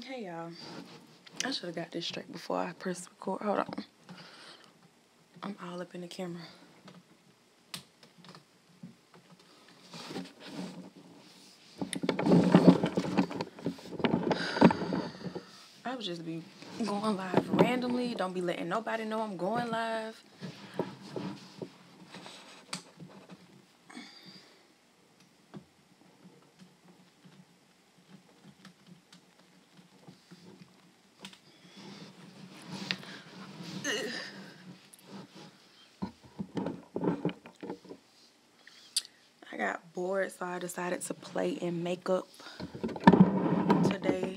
Hey y'all, I should have got this straight before I press record. Hold on, I'm all up in the camera. I would just be going live randomly. Don't be letting nobody know I'm going live. I got bored, so I decided to play in makeup today.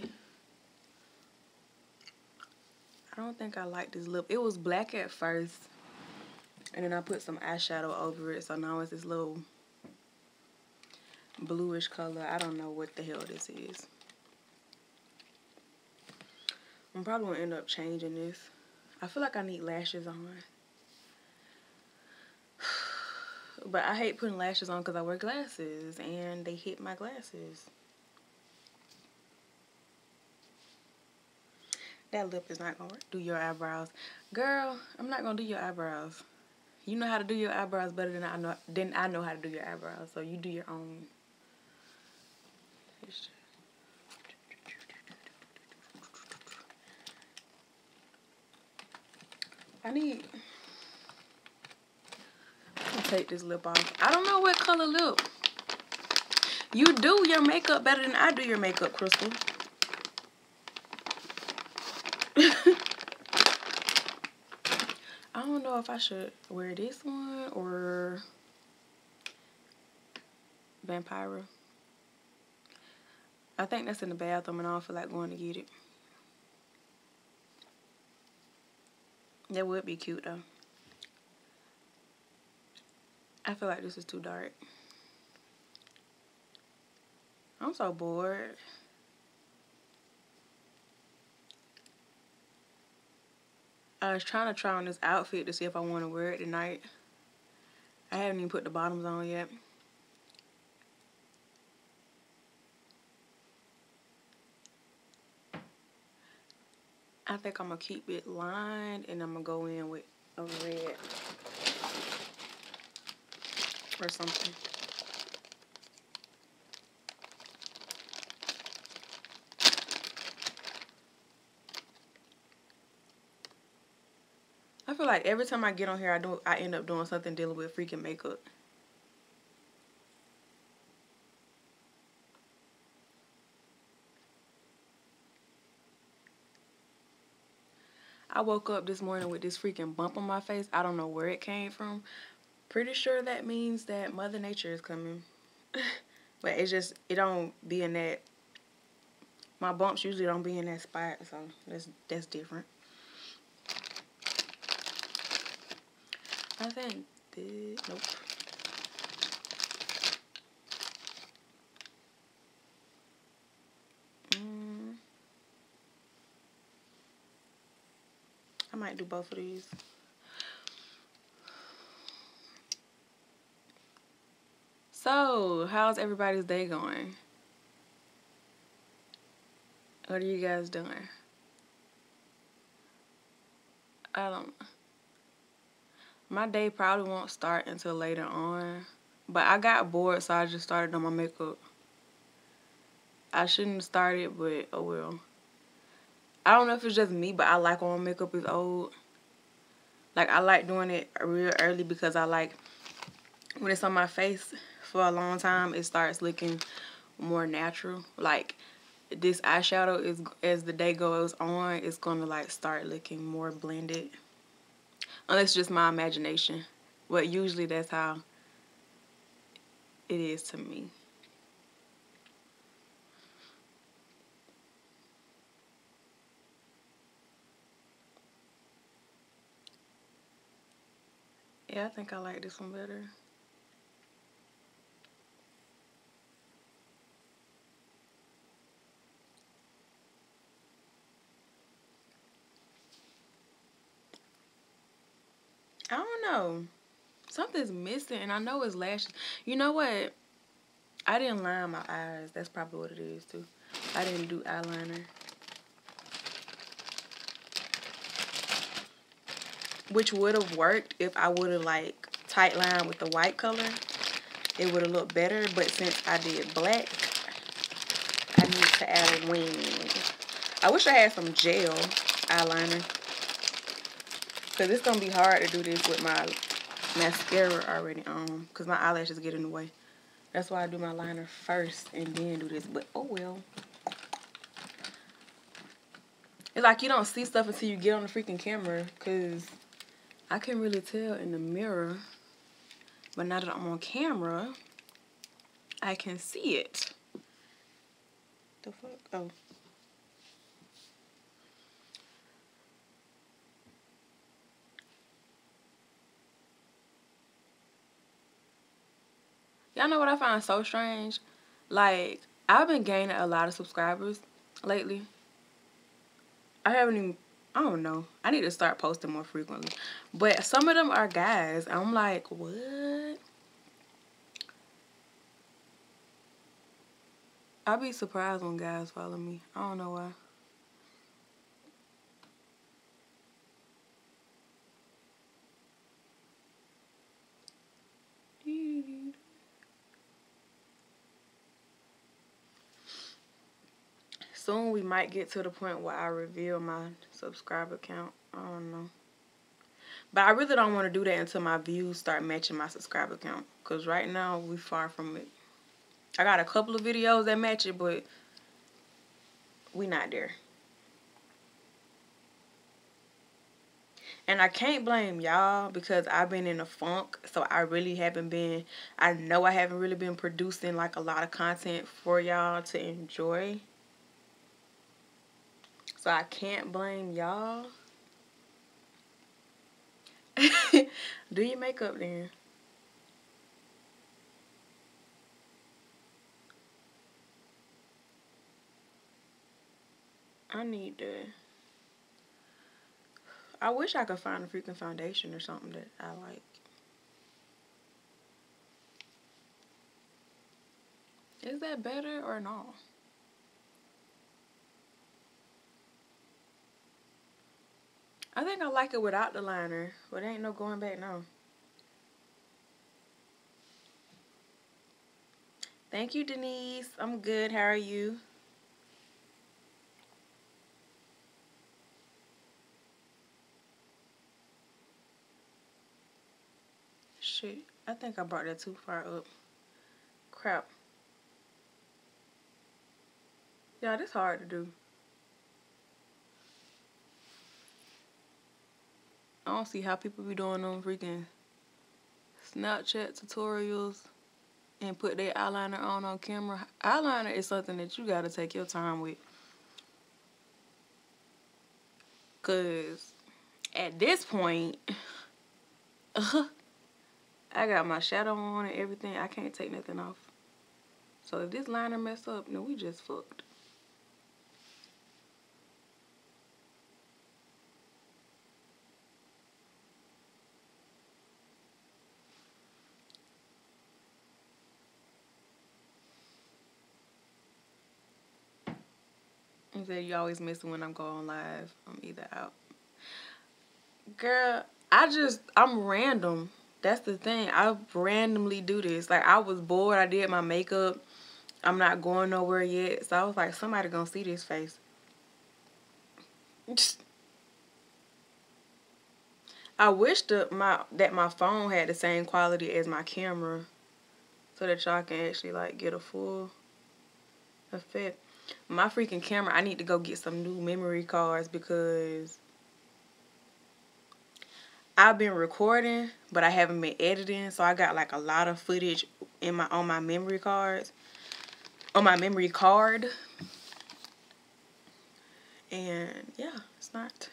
I don't think I like this lip. It was black at first, and then I put some eyeshadow over it, so now it's this little bluish color. I don't know what the hell this is. I'm probably gonna end up changing this. I feel like I need lashes on. But I hate putting lashes on because I wear glasses and they hit my glasses. That lip is not gonna do your eyebrows. Girl, I'm not gonna do your eyebrows. You know how to do your eyebrows better than I know how to do your eyebrows. So you do your own. I'm gonna take this lip off. I don't know what color lip. You do your makeup better than I do your makeup, Crystal. I don't know if I should wear this one or Vampira. I think that's in the bathroom and I don't feel like going to get it. That would be cute though. I feel like this is too dark. I'm so bored. I was trying to try on this outfit to see if I want to wear it tonight. I haven't even put the bottoms on yet. I think I'm going to keep it lined and I'm going to go in with a red or something. I feel like every time I get on here, I end up doing something dealing with freaking makeup. I woke up this morning with this freaking bump on my face. I don't know where it came from. Pretty sure that means that Mother Nature is coming. But it's just, it don't be in that. My bumps usually don't be in that spot, so that's different. I think this, nope. I might do both of these. So, how's everybody's day going? What are you guys doing? My day probably won't start until later on. But I got bored, so I just started on my makeup. I shouldn't have started, but oh well. I don't know if it's just me, but I like when my makeup is old. Like, I like doing it real early because I like when it's on my face for a long time, it starts looking more natural. Like, this eyeshadow is, as the day goes on, it's gonna like start looking more blended. Unless it's just my imagination. But usually that's how it is to me. Yeah, I think I like this one better. I don't know. Something's missing, and I know it's lashes. You know what? I didn't line my eyes. That's probably what it is, too. I didn't do eyeliner. which would have worked if I would have like tight lined with the white color. It would have looked better, but since I did black, I need to add a wing. I wish I had some gel eyeliner, because it's going to be hard to do this with my mascara already on, because my eyelashes get in the way. That's why I do my liner first and then do this, but oh well. It's like you don't see stuff until you get on the freaking camera, because I can really tell in the mirror, but now that I'm on camera, I can see it. The fuck? Oh. Y'all know what I find so strange? Like, I've been gaining a lot of subscribers lately. I haven't even, I don't know. I need to start posting more frequently. But some of them are guys. I'm like, what? I'll be surprised when guys follow me. I don't know why. Soon we might get to the point where I reveal my subscriber count. I don't know. But I really don't want to do that until my views start matching my subscriber count. Because right now, we far from it. I got a couple of videos that match it, but we not there. And I can't blame y'all because I've been in a funk. So I really haven't been, I know I haven't really been producing like a lot of content for y'all to enjoy. So I can't blame y'all. Do your makeup then. I need to. I wish I could find a freaking foundation or something that I like. Is that better or no? I think I like it without the liner, but ain't no going back now. Thank you, Denise. I'm good. How are you? Shit, I think I brought that too far up. Crap. Yeah, this hard to do. I don't see how people be doing them freaking Snapchat tutorials and put their eyeliner on camera. Eyeliner is something that you gotta take your time with. Cause at this point, I got my shadow on and everything. I can't take nothing off. So if this liner mess up, then we just fucked. And say you always miss when I'm going live. I'm either out. Girl, I'm random. That's the thing. I randomly do this. Like, I was bored. I did my makeup. I'm not going nowhere yet. So I was like, somebody gonna see this face. I wish that my phone had the same quality as my camera, so that y'all can actually like get a full effect. My freaking camera, I need to go get some new memory cards because I've been recording, but I haven't been editing, so I got like a lot of footage on my memory cards, on my memory card, and yeah, it's not.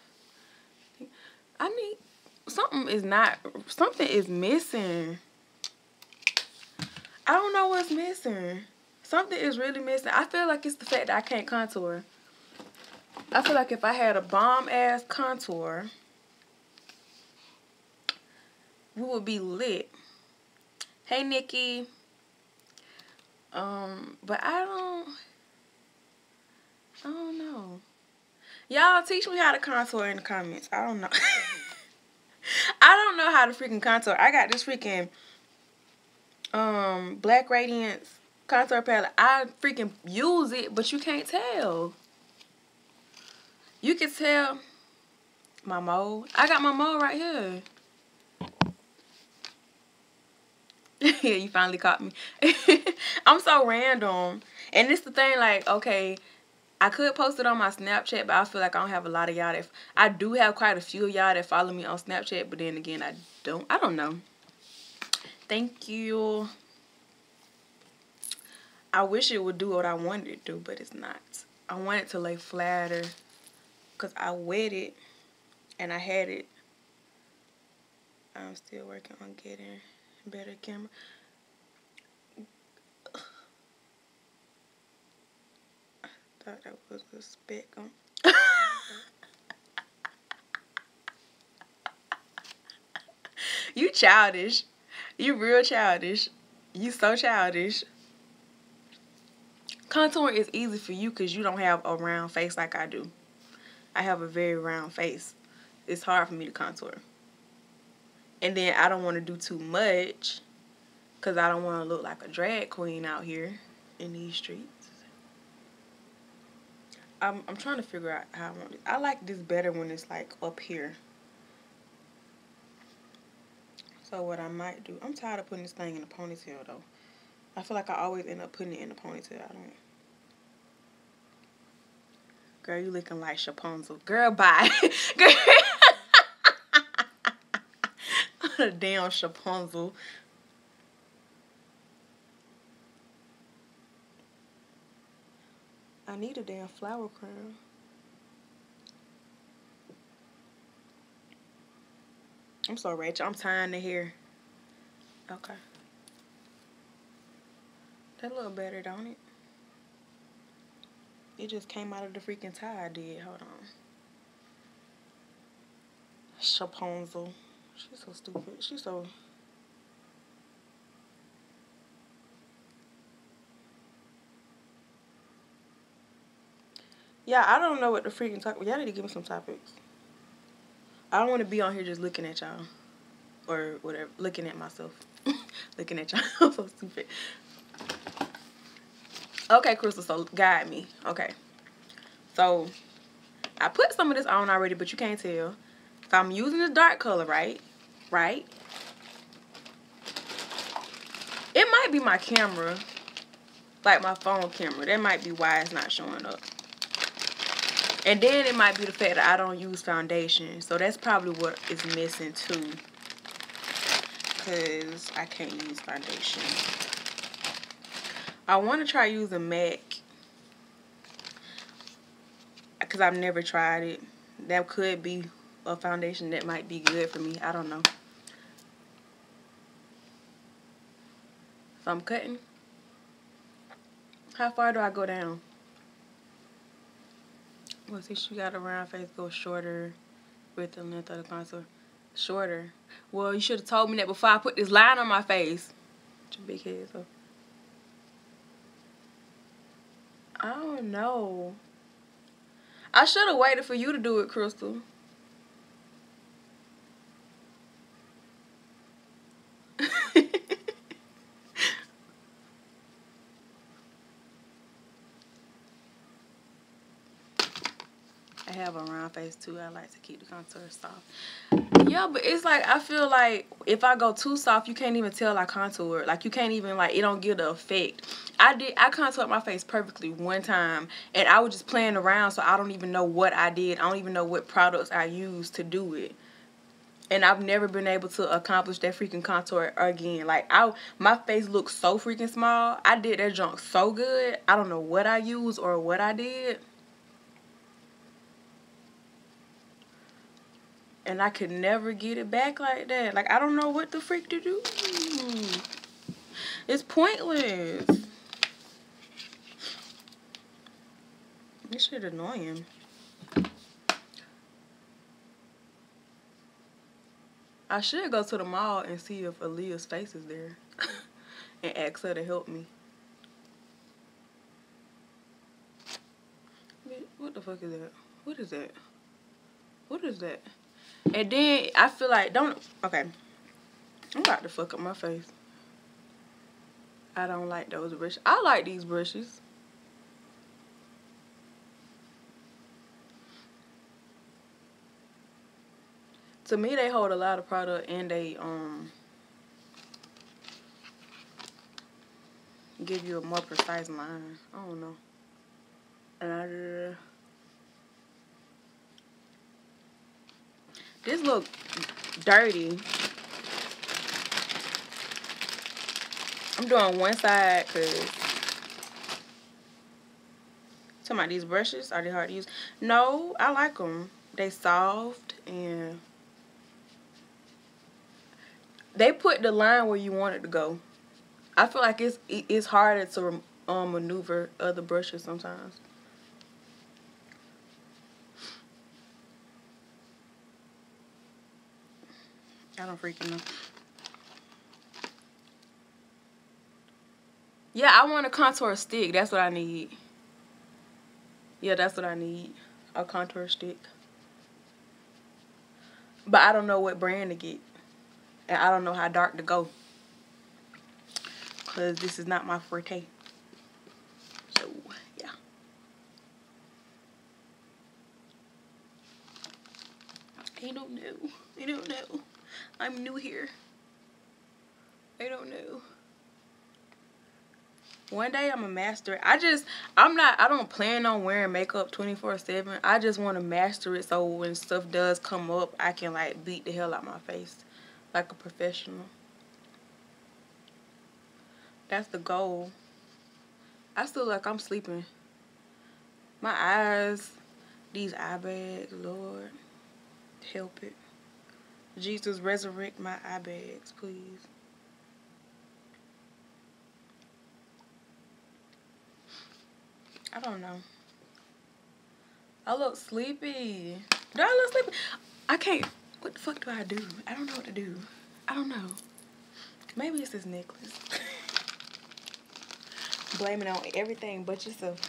I need something is missing. I don't know what's missing. Something is really missing. I feel like it's the fact that I can't contour. I feel like if I had a bomb-ass contour, we would be lit. Hey, Nikki. But I don't know. Y'all teach me how to contour in the comments. I don't know. I don't know how to freaking contour. I got this freaking Black Radiance contour palette. I freaking use it, but you can't tell. You can tell my mold. I got my mold right here. Yeah, you finally caught me. I'm so random. And it's the thing, like, okay, I could post it on my Snapchat, but I feel like I don't have a lot of y'all that... I do have quite a few of y'all that follow me on Snapchat, but then again, I don't know. Thank you. I wish it would do what I wanted it to do, but it's not. I want it to lay flatter because I wet it and I had it. I'm still working on getting better camera. I thought that was a speck on. You childish. You real childish. You so childish. Contouring is easy for you because you don't have a round face like I do. I have a very round face. It's hard for me to contour. And then I don't want to do too much because I don't want to look like a drag queen out here in these streets. I'm trying to figure out how I want it. I like this better when it's like up here. So what I might do, I'm tired of putting this thing in a ponytail though. I feel like I always end up putting it in a ponytail. I don't. Girl, you looking like Shapunzel. Girl, bye. Girl. What a damn Shapunzel. I need a damn flower crown. I'm so rich. I'm tying the hair. Okay. That look better, don't it? It just came out of the freaking tie I did. Hold on. Shapunzel. She's so stupid. She's so... Yeah, I don't know what the freaking talk... Y'all need to give me some topics. I don't want to be on here just looking at y'all. Or whatever. Looking at myself. Looking at y'all. I'm so stupid. Okay, Crystal, so guide me. Okay. So, I put some of this on already, but you can't tell. So, I'm using this dark color, right? Right? It might be my camera. Like my phone camera. That might be why it's not showing up. And then it might be the fact that I don't use foundation. So, that's probably what is missing, too. Because I can't use foundation. I want to try using MAC. Because I've never tried it. That could be a foundation that might be good for me. I don't know. So I'm cutting. How far do I go down? Well, since you got a round face, go shorter with the length of the contour. Shorter. Well, you should have told me that before I put this line on my face. Your big head, so. I don't know. I should have waited for you to do it, Crystal. I have a round face too. I like to keep the contour soft. Yeah, but it's like, I feel like if I go too soft, you can't even tell I contour. Like, you can't even, like, it don't give the effect. I contoured my face perfectly one time, and I was just playing around, so I don't even know what I did. I don't even know what products I used to do it. And I've never been able to accomplish that freaking contour again. Like, my face looks so freaking small. I did that junk so good. I don't know what I used or what I did. And I could never get it back like that. Like, I don't know what the freak to do. It's pointless. This shit annoying. I should go to the mall and see if Aaliyah's face is there. And ask her to help me. What the fuck is that? What is that? What is that? And then I feel like okay. I'm about to fuck up my face. I don't like those brushes. I like these brushes. To me, they hold a lot of product and they give you a more precise line. I don't know. And this look dirty. I'm doing one side because talking about these brushes, are they hard to use? No, I like them. They soft and they put the line where you want it to go. I feel like it's harder to maneuver other brushes sometimes. I don't freaking know. Yeah, I want a contour stick. That's what I need. Yeah, that's what I need. A contour stick. But I don't know what brand to get. And I don't know how dark to go. Because this is not my forte. So, yeah. I don't know. I don't know. I'm new here. I don't know. One day I'm a master. I don't plan on wearing makeup 24/7. I just want to master it so when stuff does come up, I can like beat the hell out my face like a professional. That's the goal. I still like I'm sleeping. My eyes, these eye bags, Lord, help it. Jesus, resurrect my eye bags, please. I don't know. I look sleepy. Do I look sleepy? I can't. What the fuck do I do? I don't know what to do. I don't know. Maybe it's this necklace. Blame it on everything but yourself.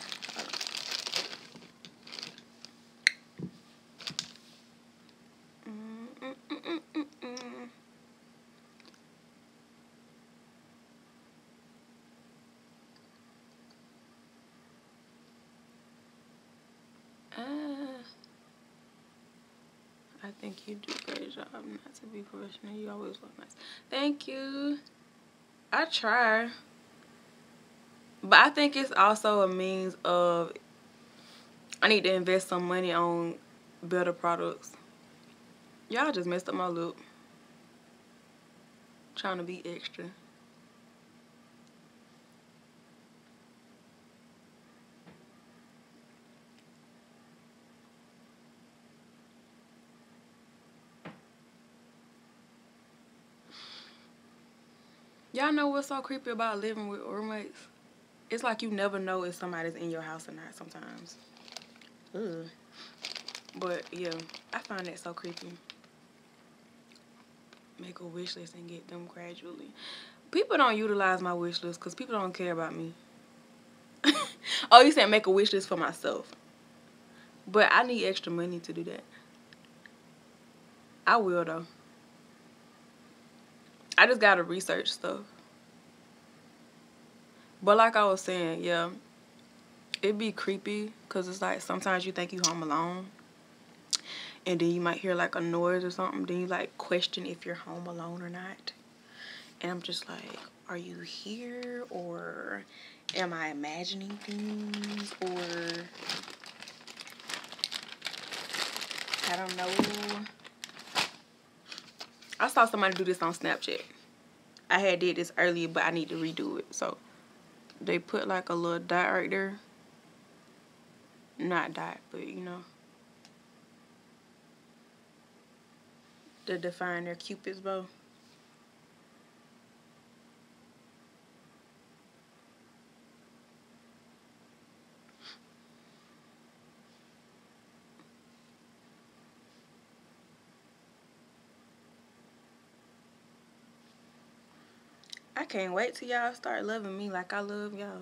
I think you do a great job not to be professional. You always look nice. Thank you. I try. But I think it's also a means of I need to invest some money on better products. Y'all just messed up my look. Trying to be extra. Y'all know what's so creepy about living with roommates? It's like you never know if somebody's in your house or not sometimes. Ugh. But yeah, I find that so creepy. Make a wish list and get them gradually. People don't utilize my wish list because people don't care about me. Oh, you said make a wish list for myself. But I need extra money to do that. I will though. I just gotta research stuff. But like I was saying, yeah, it'd be creepy because it's like sometimes you think you home alone and then you might hear like a noise or something. Then you like question if you're home alone or not. And I'm just like, are you here or am I imagining things or I don't know. I saw somebody do this on Snapchat. I had did this earlier, but I need to redo it. So they put like a little dot right there. Not dot, but you know. To define their Cupid's bow. I can't wait till y'all start loving me like I love y'all.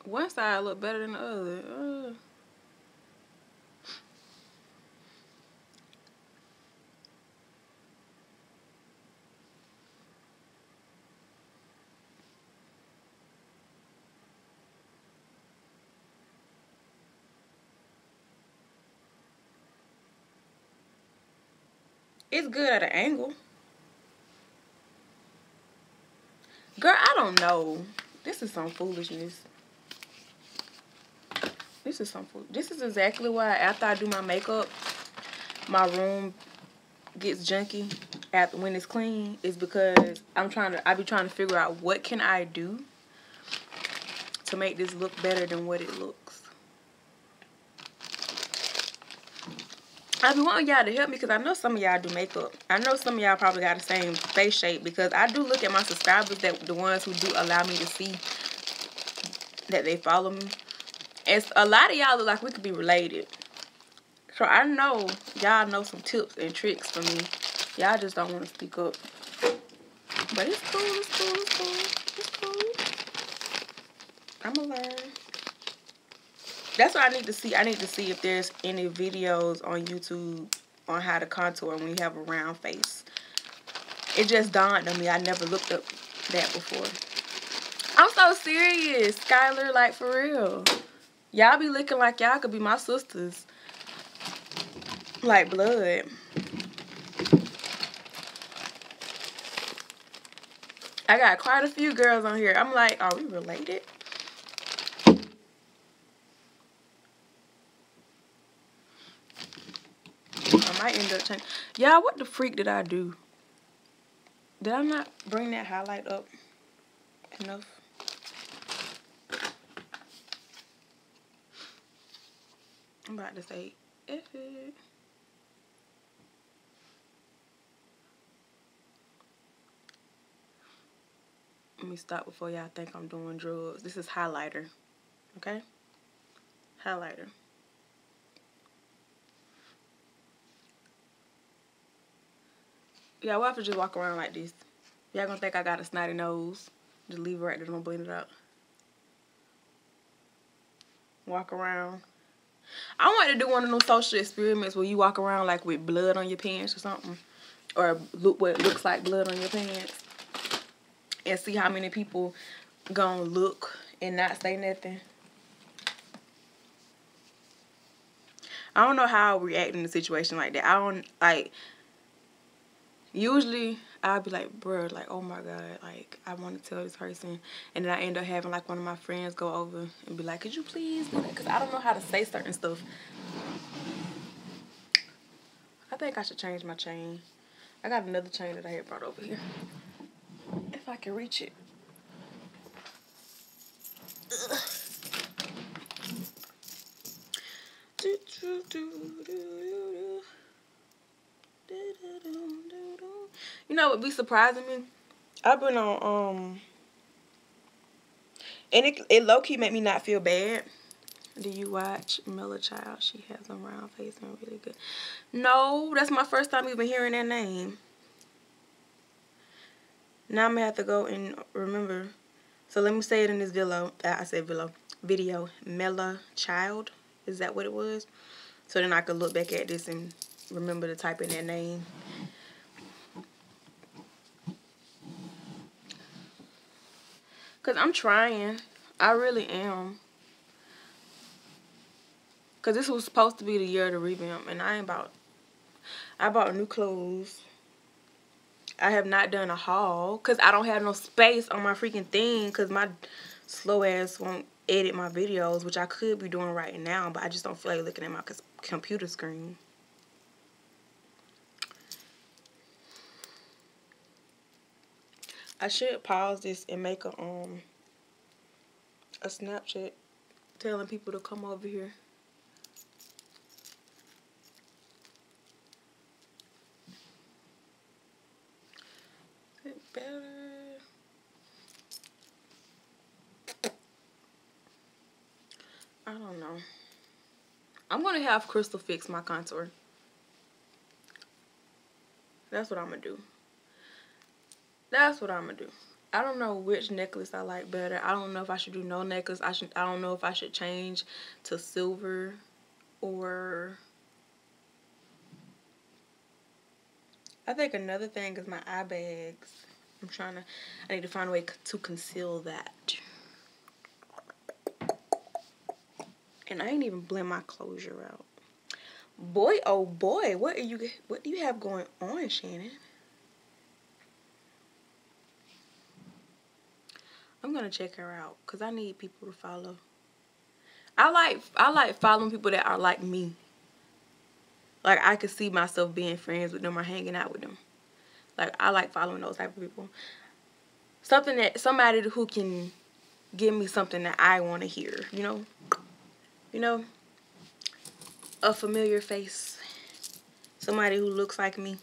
one side look better than the other. It's good at an angle. Girl, I don't know. This is some foolishness. This is exactly why after I do my makeup, my room gets junky after when it's clean. Is because I be trying to figure out what can I do to make this look better than what it looks. I be wanting y'all to help me because I know some of y'all do makeup. I know some of y'all probably got the same face shape because I do look at my subscribers, that the ones who do allow me to see that they follow me. And a lot of y'all look like we could be related. So I know y'all know some tips and tricks for me. Y'all just don't want to speak up. But it's cool, it's cool, it's cool, it's cool. I'ma learn. That's what I need to see. I need to see if there's any videos on YouTube on how to contour when you have a round face. It just dawned on me. I never looked up that before. I'm so serious, Skylar, like for real. Y'all be looking like y'all could be my sisters. Like blood. I got quite a few girls on here. I'm like, are we related? I might end up changing. Y'all, what the freak did I do? Did I not bring that highlight up enough? I'm about to say, F it. Let me stop before y'all think I'm doing drugs. This is highlighter. Okay? Highlighter. Yeah, what if I just walk around like this? Y'all gonna think I got a snotty nose. Just leave it right there, don't blend it out. Walk around. I want to do one of those social experiments where you walk around like with blood on your pants or something. Or look what looks like blood on your pants. And see how many people gonna look and not say nothing. I don't know how I'll react in a situation like that. I don't, like, usually I'll be like, bruh, like, oh my God, like, I want to tell this person. And then I end up having, like, one of my friends go over and be like, could you please do that? Because I don't know how to say certain stuff. I think I should change my chain. I got another chain that I had brought over here. If I can reach it. Ugh. You know what be surprising me? I've been on and it low-key made me not feel bad. Do you watch Miller Child? She has a round face and really good. No, that's my first time even hearing that name. Now I'm gonna have to go and remember. So let me say it in this video. I said video. Miller Child. Is that what it was? So then I could look back at this and remember to type in that name. Cause I'm trying. I really am. Cause this was supposed to be the year of the revamp, and I bought new clothes. I have not done a haul because I don't have no space on my freaking thing because my slow ass won't edit my videos, which I could be doing right now, but I just don't feel like looking at my computer screen. I should pause this and make a Snapchat telling people to come over here. Is it better? I don't know. I'm gonna have Crystal fix my contour. That's what I'm gonna do. That's what I'm gonna do. I don't know which necklace I like better. I don't know if I should do no necklace. I don't know if I should change to silver or... I think another thing is my eye bags. I need to find a way to conceal that. And I ain't even blend my closure out. Boy, oh boy, what do you have going on, Shannon? I'm gonna check her out because I need people to follow. I like following people that are like me. Like, I could see myself being friends with them or hanging out with them. Like, I like following those type of people. Somebody who can give me something that I want to hear, you know? You know? A familiar face. Somebody who looks like me.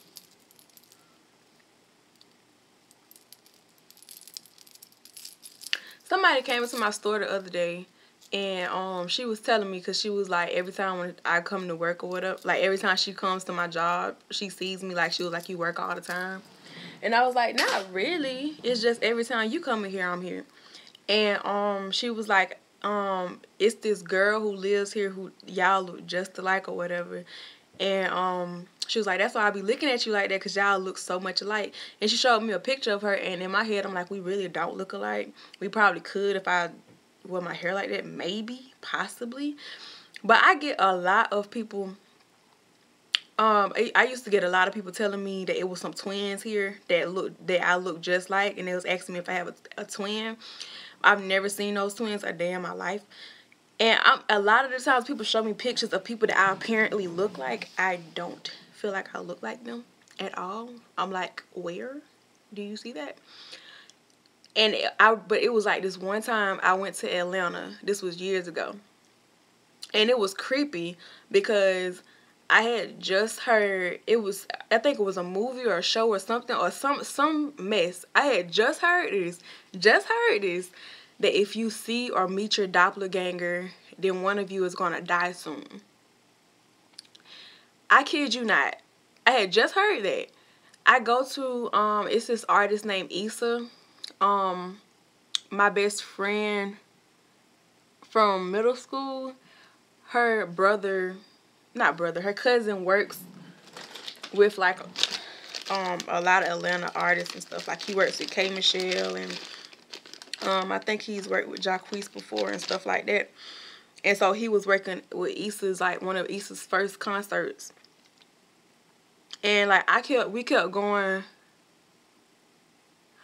Somebody came into my store the other day, and she was telling me, because she was like, every time when I come to work or whatever, like every time she comes to my job, she sees me, like she was like, you work all the time? And I was like, not really. It's just every time you come in here, I'm here. And she was like, it's this girl who lives here who y'all look just alike or whatever. And she was like, that's why I be looking at you like that, because y'all look so much alike. And she showed me a picture of her, and in my head I'm like, we really don't look alike. We probably could if I wore my hair like that, maybe, possibly. But I get a lot of people, I used to get a lot of people telling me that it was some twins here that I look just like, and they was asking me if I have a twin. I've never seen those twins a day in my life. And a lot of the times people show me pictures of people that I apparently look like. I don't feel like I look like them at all. I'm like, where do you see that? And but it was like this one time I went to Atlanta. This was years ago. And it was creepy because I had just heard, I think it was a movie or a show or something, or some mess. I had just heard this, that if you see or meet your doppelganger, then one of you is going to die soon. I kid you not. I had just heard that. I go to, it's this artist named Issa. My best friend from middle school, her cousin works with like a lot of Atlanta artists and stuff. Like, he works with K. Michelle, and I think he's worked with Jacquees before and stuff like that. And so he was working with Issa's, like one of Issa's first concerts. And like we kept going.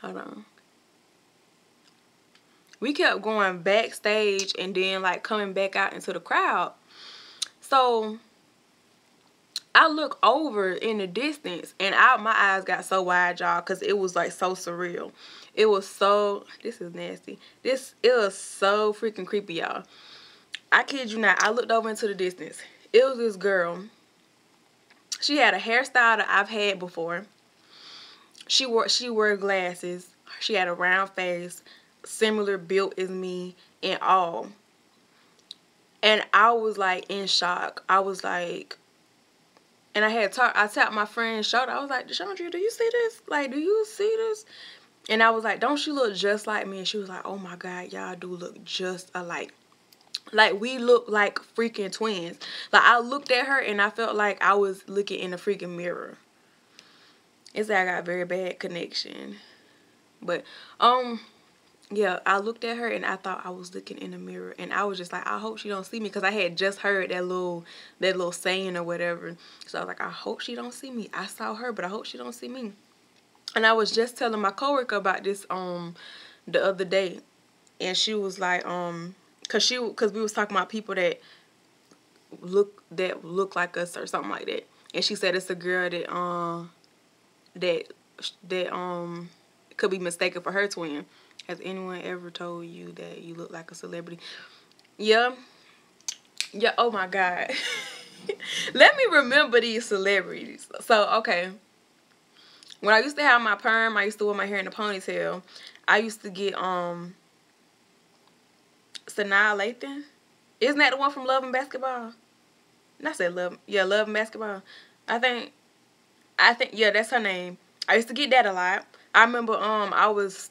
Hold on. We kept going backstage and then like coming back out into the crowd. So I look over in the distance, and my eyes got so wide, y'all, because it was like so surreal. It was so, this is nasty. It was so freaking creepy, y'all. I kid you not. I looked over into the distance. It was this girl. She had a hairstyle that I've had before. She wore glasses. She had a round face, similar built as me and all. And I was like in shock. I was like, and I tapped my friend's shoulder. I was like, Chandra, do you see this? Like, do you see this? And I was like, don't she look just like me? And she was like, oh my God, y'all do look just alike. Like, we look like freaking twins. Like, I looked at her and I felt like I was looking in a freaking mirror. It's like I got a very bad connection. But, yeah, I looked at her and I thought I was looking in the mirror. And I was just like, I hope she don't see me. Because I had just heard that little saying or whatever. So I was like, I hope she don't see me. I saw her, but I hope she don't see me. And I was just telling my coworker about this the other day. And she was like, because we was talking about people that look like us or something like that. And she said it's a girl that could be mistaken for her twin. Has anyone ever told you that you look like a celebrity? Yeah. Yeah, oh my God. Let me remember these celebrities. So, okay. When I used to have my perm, I used to wear my hair in a ponytail. I used to get Sanaa Lathan. Isn't that the one from Love and Basketball? I said Love. Yeah, Love and Basketball. I think, yeah, that's her name. I used to get that a lot. I remember I was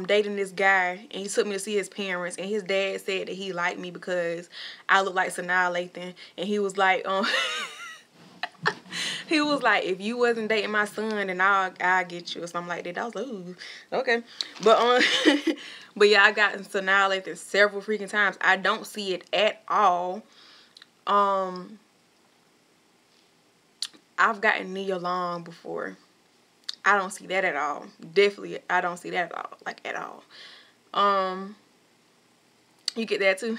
dating this guy, and he took me to see his parents, and his dad said that he liked me because I look like Sanaa Lathan, and he was like he was like, if you wasn't dating my son, then I'll get you or something like that. I was like, ooh, okay. But but yeah, I got Sanaa Lathan several freaking times. I don't see it at all. I've gotten Nia Long before. I don't see that at all. Definitely, I don't see that at all. Like, at all. You get that too?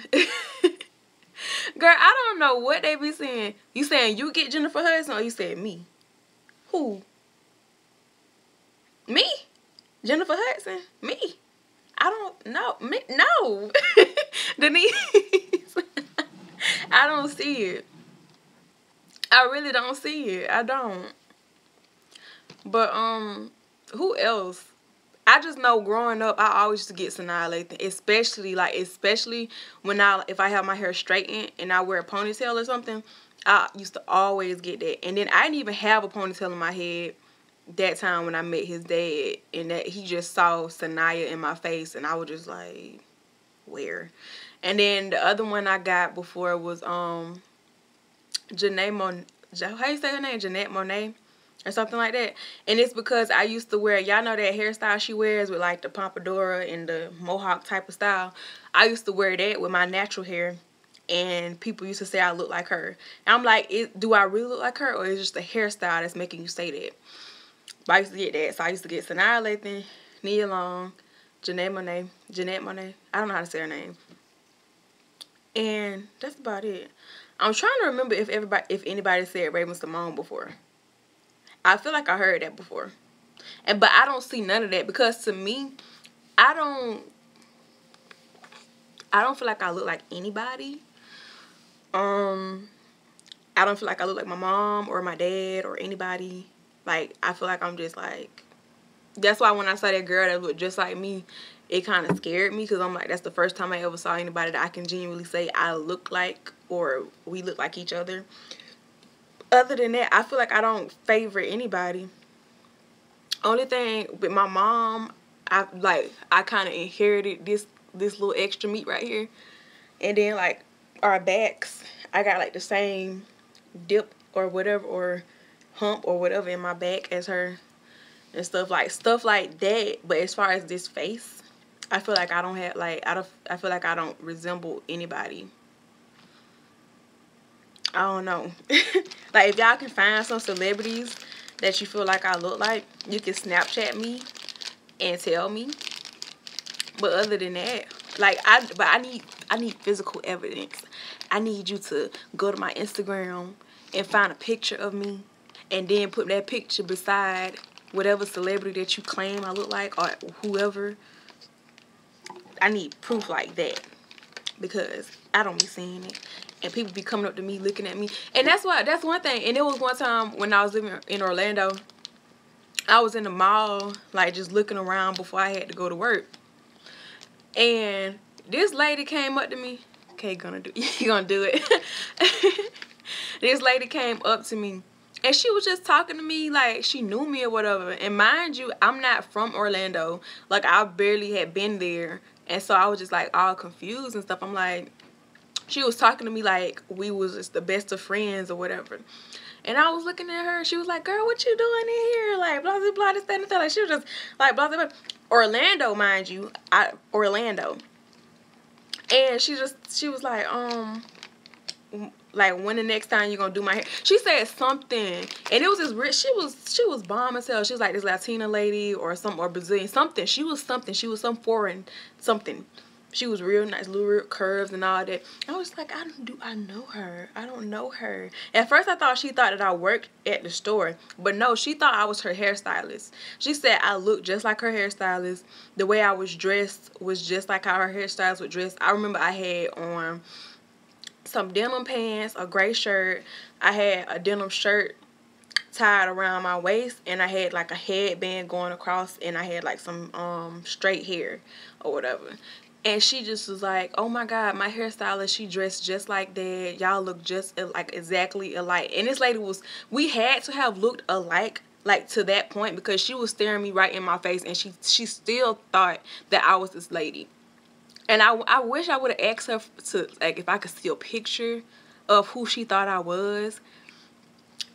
Girl, I don't know what they be saying. You saying you get Jennifer Hudson, or you saying me? Who? Me? Jennifer Hudson? Me? I don't know. Me? No. Denise. I don't see it. I really don't see it. I don't. But who else? I just know growing up, I always used to get Sanaa Lathan, especially when if I have my hair straightened and I wear a ponytail or something, I used to always get that. And then I didn't even have a ponytail in my head that time when I met his dad, and that he just saw Sanaya in my face, and I was just like, where? And then the other one I got before was how you say her name? Jeanette Monet or something like that. And it's because I used to wear, y'all know that hairstyle she wears with like the pompadour and the mohawk type of style. I used to wear that with my natural hair, and people used to say I look like her. And I'm like, do I really look like her, or is it just the hairstyle that's making you say that? But I used to get that. So I used to get Sanaa Lathan, Nia Long, Jeanette Monet. I don't know how to say her name. And that's about it. I'm trying to remember if anybody said Raven-Symoné before. I feel like I heard that before. But I don't see none of that, because to me, I don't feel like I look like anybody. I don't feel like I look like my mom or my dad or anybody. Like, I feel like I'm just like, that's why when I saw that girl that looked just like me, it kind of scared me, because I'm like, that's the first time I ever saw anybody that I can genuinely say I look like, or we look like each other. Other than that, I feel like I don't favor anybody. Only thing with my mom, I kind of inherited this little extra meat right here. And then like our backs, I got like the same dip or whatever, or hump or whatever in my back as her, and stuff like that. But as far as this face, I feel like I don't have I feel like I don't resemble anybody. I don't know. Like, if y'all can find some celebrities that you feel like I look like, you can Snapchat me and tell me. But other than that, like, I need physical evidence. I need you to go to my Instagram and find a picture of me, and then put that picture beside whatever celebrity that you claim I look like, or whoever. I need proof like that, because I don't be seeing it. And people be coming up to me, looking at me. And that's one thing. And it was one time when I was living in Orlando, I was in the mall, like, just looking around before I had to go to work. And this lady came up to me. Okay, you gonna do it. This lady came up to me, and she was just talking to me like she knew me or whatever. And mind you, I'm not from Orlando. Like, I barely had been there. And so I was just like all confused and stuff. I'm like, she was talking to me like we was just the best of friends or whatever. And I was looking at her. She was like, girl, what you doing in here? Like, blah, blah, blah, this, that, and that. Like, she was just like, blah, blah, blah. Orlando, mind you. Orlando. And she was like, like, when the next time you gonna do my hair? She said something, and it was this rich. She was bomb as hell. She was like this Latina lady or Brazilian something. She was some foreign something. She was real nice, little real curves and all that. I was like, I know her? I don't know her. At first, she thought that I worked at the store, but no, she thought I was her hairstylist. She said I looked just like her hairstylist. The way I was dressed was just like how her hairstylist would dress. I remember I had on some denim pants, a gray shirt. I had a denim shirt tied around my waist, and I had like a headband going across, and I had like some straight hair or whatever. And she just was like, oh my God, my hairstylist, she dressed just like that. Y'all look just like exactly alike. And this lady we had to have looked alike like to that point, because she was staring me right in my face, and she still thought that I was this lady. And I wish I would have asked her to, like, if I could see a picture of who she thought I was.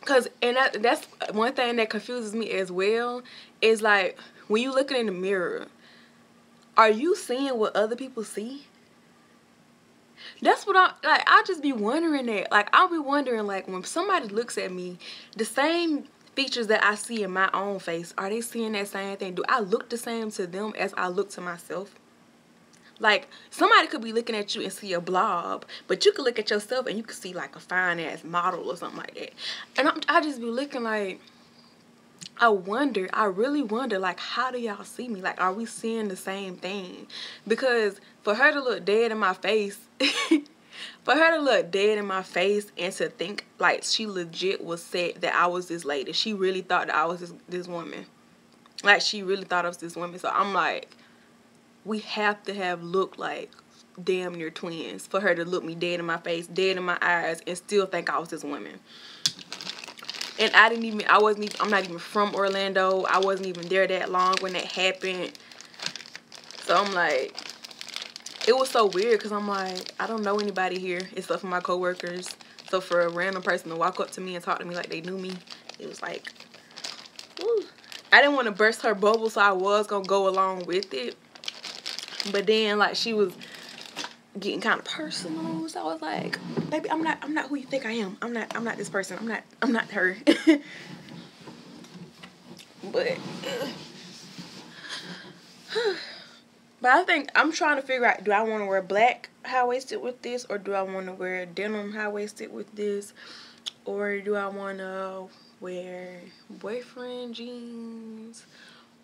Cause, and that's one thing that confuses me as well, is like, when you looking in the mirror, are you seeing what other people see? That's what I just be wondering that. Like, I'll be wondering, like, when somebody looks at me, the same features that I see in my own face, are they seeing that same thing? Do I look the same to them as I look to myself? Like, somebody could be looking at you and see a blob, but you could look at yourself and you could see like a fine ass model or something like that. And I just be looking like, I really wonder, like, how do y'all see me? Like, are we seeing the same thing? Because for her to look dead in my face, for her to look dead in my face and to think like she legit was said that I was this lady, she really thought that I was this woman. Like, she really thought I was this woman. So I'm like, we have to have looked like damn near twins for her to look me dead in my face, dead in my eyes, and still think I was this woman. And I'm not even from Orlando. I wasn't even there that long when that happened. So I'm like, it was so weird, because I'm like, I don't know anybody here except for my coworkers. So for a random person to walk up to me and talk to me like they knew me, it was like, whew. I didn't want to burst her bubble, so I was going to go along with it. But then, like, she was getting kind of personal, so I was like, baby, I'm not who you think I am. I'm not this person. I'm not her. But I think I'm trying to figure out, do I want to wear black high-waisted with this, or do I want to wear denim high-waisted with this, or do I want to wear boyfriend jeans,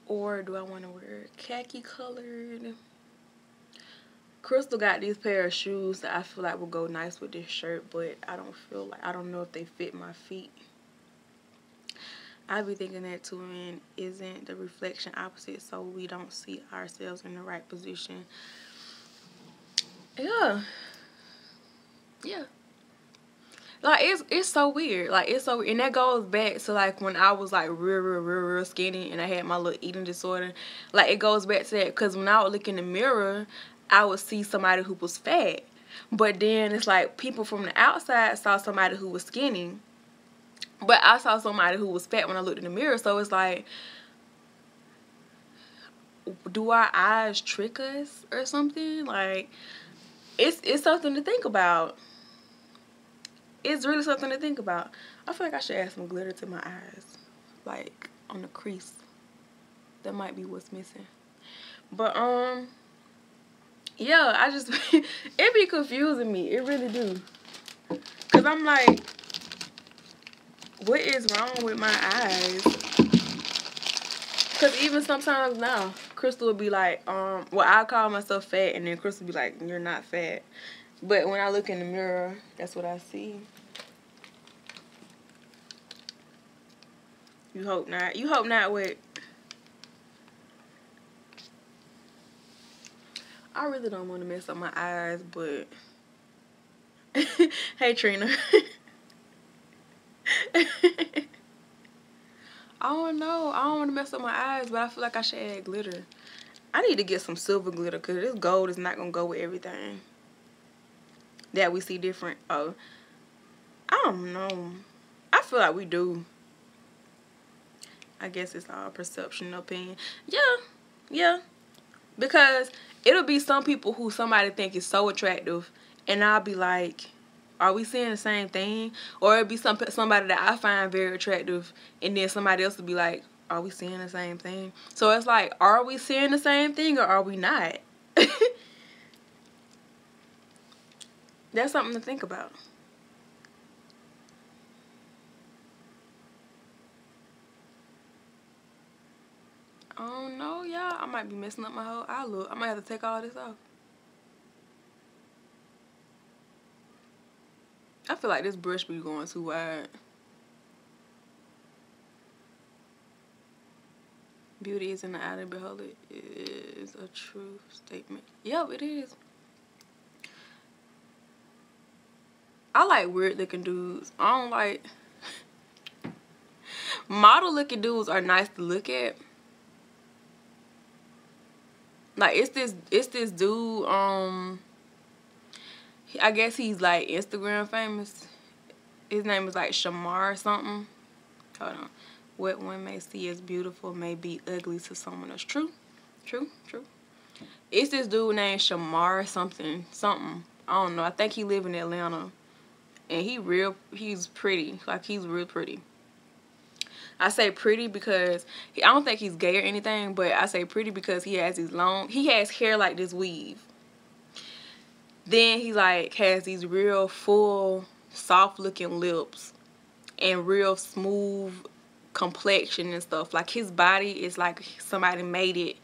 or do I want to wear khaki colored? Crystal got these pair of shoes that I feel like will go nice with this shirt, but I don't know if they fit my feet. I be thinking that too, and isn't the reflection opposite, so we don't see ourselves in the right position? Yeah. Like, it's so weird. Like, it's so weird. And that goes back to, like, when I was, like, real skinny and I had my little eating disorder. Like, it goes back to that, because when I would look in the mirror, I would see somebody who was fat. But then it's like people from the outside saw somebody who was skinny, but I saw somebody who was fat when I looked in the mirror. So it's like, do our eyes trick us or something? Like, it's something to think about. It's really something to think about. I feel like I should add some glitter to my eyes, like on the crease. That might be what's missing. But yeah, I just it be confusing me. It really do. Cause I'm like, what is wrong with my eyes? Cause even sometimes now, Crystal will be like, well, I call myself fat, and then Crystal will be like, you're not fat. But when I look in the mirror, that's what I see. You hope not. You hope not. What? I really don't want to mess up my eyes, but hey, Trina. I don't know. I don't want to mess up my eyes, but I feel like I should add glitter. I need to get some silver glitter, because this gold is not going to go with everything that we see different. Oh, I don't know. I feel like we do. I guess it's all perception, opinion. Yeah. Because it'll be some people who somebody think is so attractive, and I'll be like, are we seeing the same thing? Or it'll be somebody that I find very attractive, and then somebody else will be like, are we seeing the same thing? So it's like, are we seeing the same thing, or are we not? That's something to think about. I don't know, y'all. I might be messing up my whole eye look. I might have to take all this off. I feel like this brush be going too wide. Beauty is in the eye of the beholder is a true statement. Yep, it is. I like weird looking dudes. I don't like Model looking dudes are nice to look at. Like it's this dude, I guess he's like Instagram famous. His name is like Shamar or something. Hold on. What one may see as beautiful may be ugly to someone else. True. It's this dude named Shamar something. I don't know. I think he live in Atlanta. And he's pretty. Like, he's real pretty. I say pretty because I don't think he's gay or anything, but I say pretty because he has hair like this weave. Then he like has these real full, soft looking lips and real smooth complexion and stuff. Like, his body is like somebody made it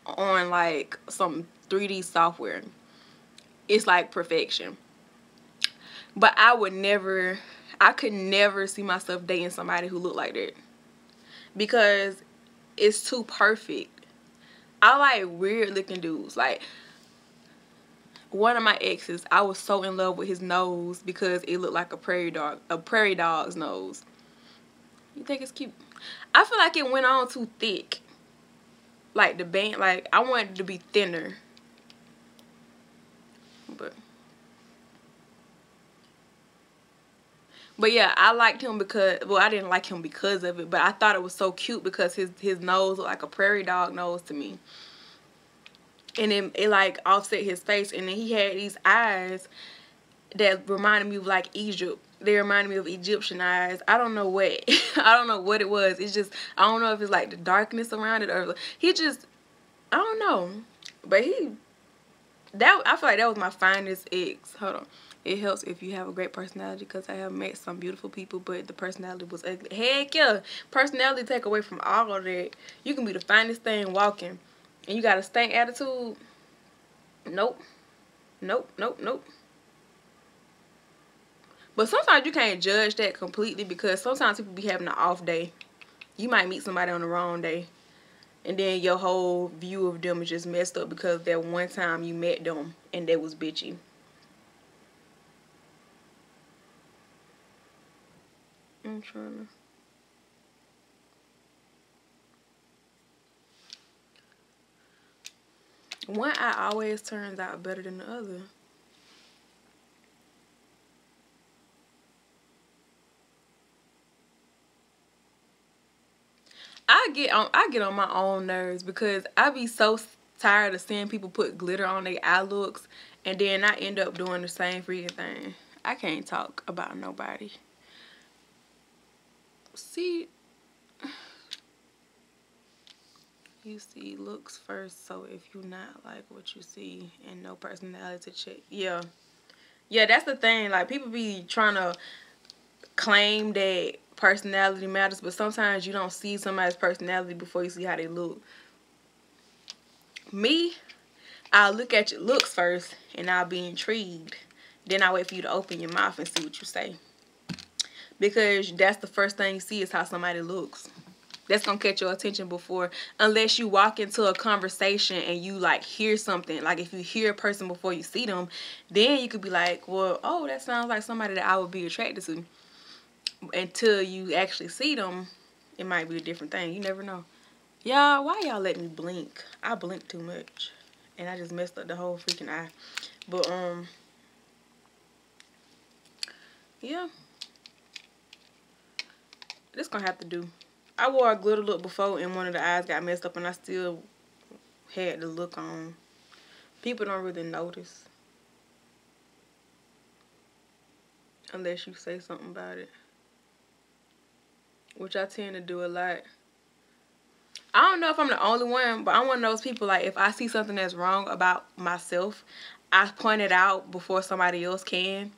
on like some 3D software. It's like perfection. But I could never see myself dating somebody who looked like that, because it's too perfect. I like weird looking dudes. Like, one of my exes, I was so in love with his nose because it looked like a prairie dog's nose. You think it's cute? I feel like it went on too thick. Like the band, like I wanted it to be thinner. But yeah, I liked him because, well, I didn't like him because of it, but I thought it was so cute because his nose looked like a prairie dog nose to me. And then it like offset his face, and then he had these eyes that reminded me of like Egypt. They reminded me of Egyptian eyes. I don't know what. I don't know what it was. It's just, I don't know if it's like the darkness around it or he just, I don't know. But I feel like that was my finest ex. Hold on. It helps if you have a great personality, because I have met some beautiful people, but the personality was ugly. Heck yeah. Personality take away from all of that. You can be the finest thing walking, and you got a stank attitude. Nope. But sometimes you can't judge that completely, because sometimes people be having an off day. You might meet somebody on the wrong day, and then your whole view of them is just messed up because that one time you met them and they was bitchy. I'm trying to... One eye always turns out better than the other. I get on my own nerves because I be so tired of seeing people put glitter on their eye looks, and then I end up doing the same freaking thing. I can't talk about nobody. See, you see looks first, so if you not like what you see and no personality check. Yeah, that's the thing. Like, people be trying to claim that personality matters, but sometimes you don't see somebody's personality before you see how they look. Me, I'll look at your looks first and I'll be intrigued. Then I wait for you to open your mouth and see what you say. Because that's the first thing you see is how somebody looks. That's gonna catch your attention before, unless you walk into a conversation and you like hear something. Like, if you hear a person before you see them, then you could be like, well, oh, that sounds like somebody that I would be attracted to. Until you actually see them, it might be a different thing. You never know. Y'all, why y'all let me blink? I blink too much, and I just messed up the whole freaking eye. But yeah, this gonna have to do. I wore a glitter look before and one of the eyes got messed up, and I still had the look on. People don't really notice unless you say something about it, which I tend to do a lot. I don't know if I'm the only one, but I'm one of those people, like, if I see something that's wrong about myself, I point it out before somebody else can.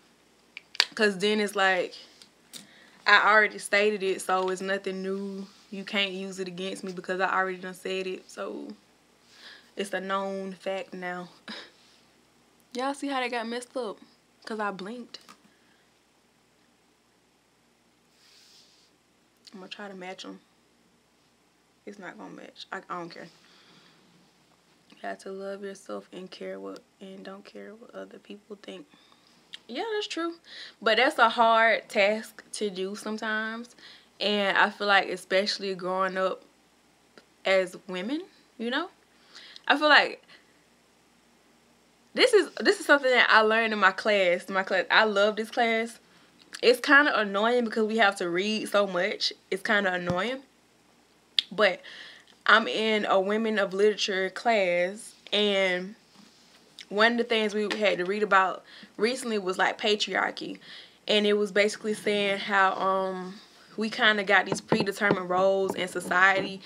Because then it's like, I already stated it, so it's nothing new. You can't use it against me because I already done said it. So it's a known fact now. Y'all see how they got messed up? Because I blinked. I'm going to try to match them. It's not going to match. I don't care. You have to love yourself and don't care what other people think. Yeah, that's true. But that's a hard task to do sometimes. And I feel like, especially growing up as women, you know, I feel like this is something that I learned in my class. I love this class. It's kind of annoying because we have to read so much. It's kind of annoying. But I'm in a women of literature class, and one of the things we had to read about recently was like patriarchy. And it was basically saying how we kind of got these predetermined roles in society,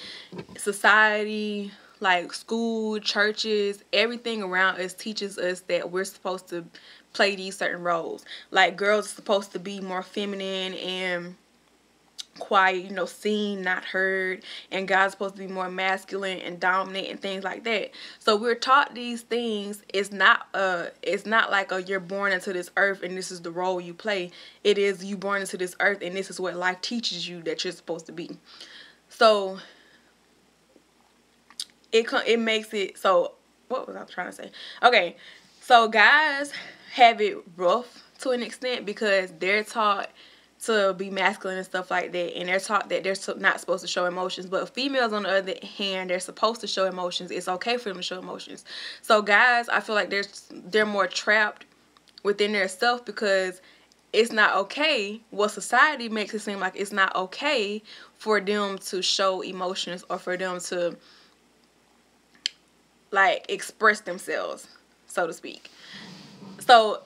like school, churches, everything around us teaches us that we're supposed to play these certain roles. Like, girls are supposed to be more feminine and quiet, you know, seen, not heard, and God's supposed to be more masculine and dominant and things like that. So we're taught these things. It's not like you're born into this earth and this is the role you play. It is you born into this earth and this is what life teaches you that you're supposed to be. So it makes it so, what was I trying to say? Okay, so guys have it rough to an extent because they're taught to be masculine and stuff like that, and they're taught that they're not supposed to show emotions. But females, on the other hand, they're supposed to show emotions. It's okay for them to show emotions. So guys, I feel like they're more trapped within their self because it's not okay. Well, society makes it seem like it's not okay for them to show emotions or for them to like express themselves, so to speak. So,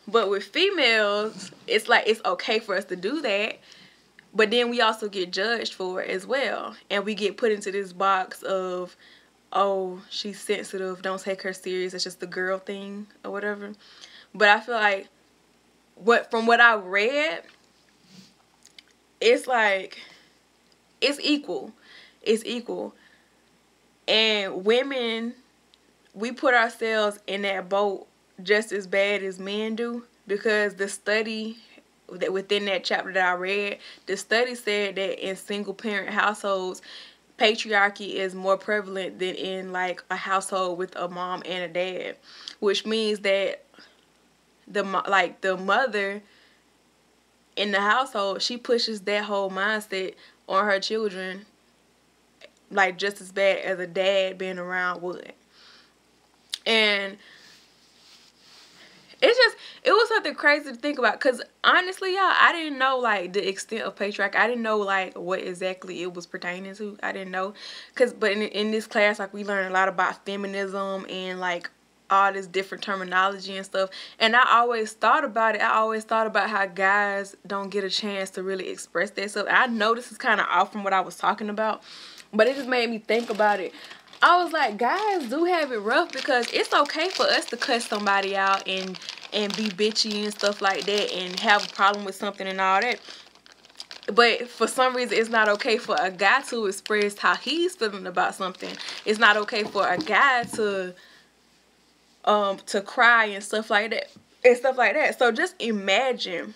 but with females, it's like it's okay for us to do that, but then we also get judged for it as well, and we get put into this box of, oh, she's sensitive, don't take her serious, it's just the girl thing or whatever. But I feel like from what I read, it's like it's equal. And women, we put ourselves in that boat just as bad as men do, because the study that within that chapter that I read, the study said that in single parent households, patriarchy is more prevalent than in like a household with a mom and a dad, which means that the mother in the household, she pushes that whole mindset on her children like just as bad as a dad being around would. And it was something crazy to think about, because honestly, y'all, I didn't know like the extent of patriarchy. I didn't know like what exactly it was pertaining to. I didn't know, but in this class, like, we learned a lot about feminism and like all this different terminology and stuff. And I always thought about it. I always thought about how guys don't get a chance to really express themselves. I know this is kind of off from what I was talking about, but it just made me think about it. I was like, guys do have it rough, because it's okay for us to cuss somebody out and be bitchy and stuff like that and have a problem with something and all that. But for some reason, it's not okay for a guy to express how he's feeling about something. It's not okay for a guy to cry and stuff like that. So just imagine.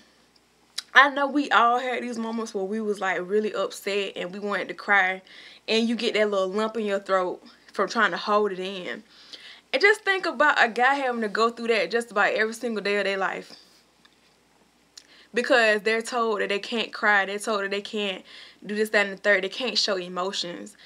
I know we all had these moments where we was like really upset and we wanted to cry, and you get that little lump in your throat from trying to hold it in. And just think about a guy having to go through that just about every single day of their life, because they're told that they can't cry, they're told that they can't do this, that, and the third, they can't show emotions.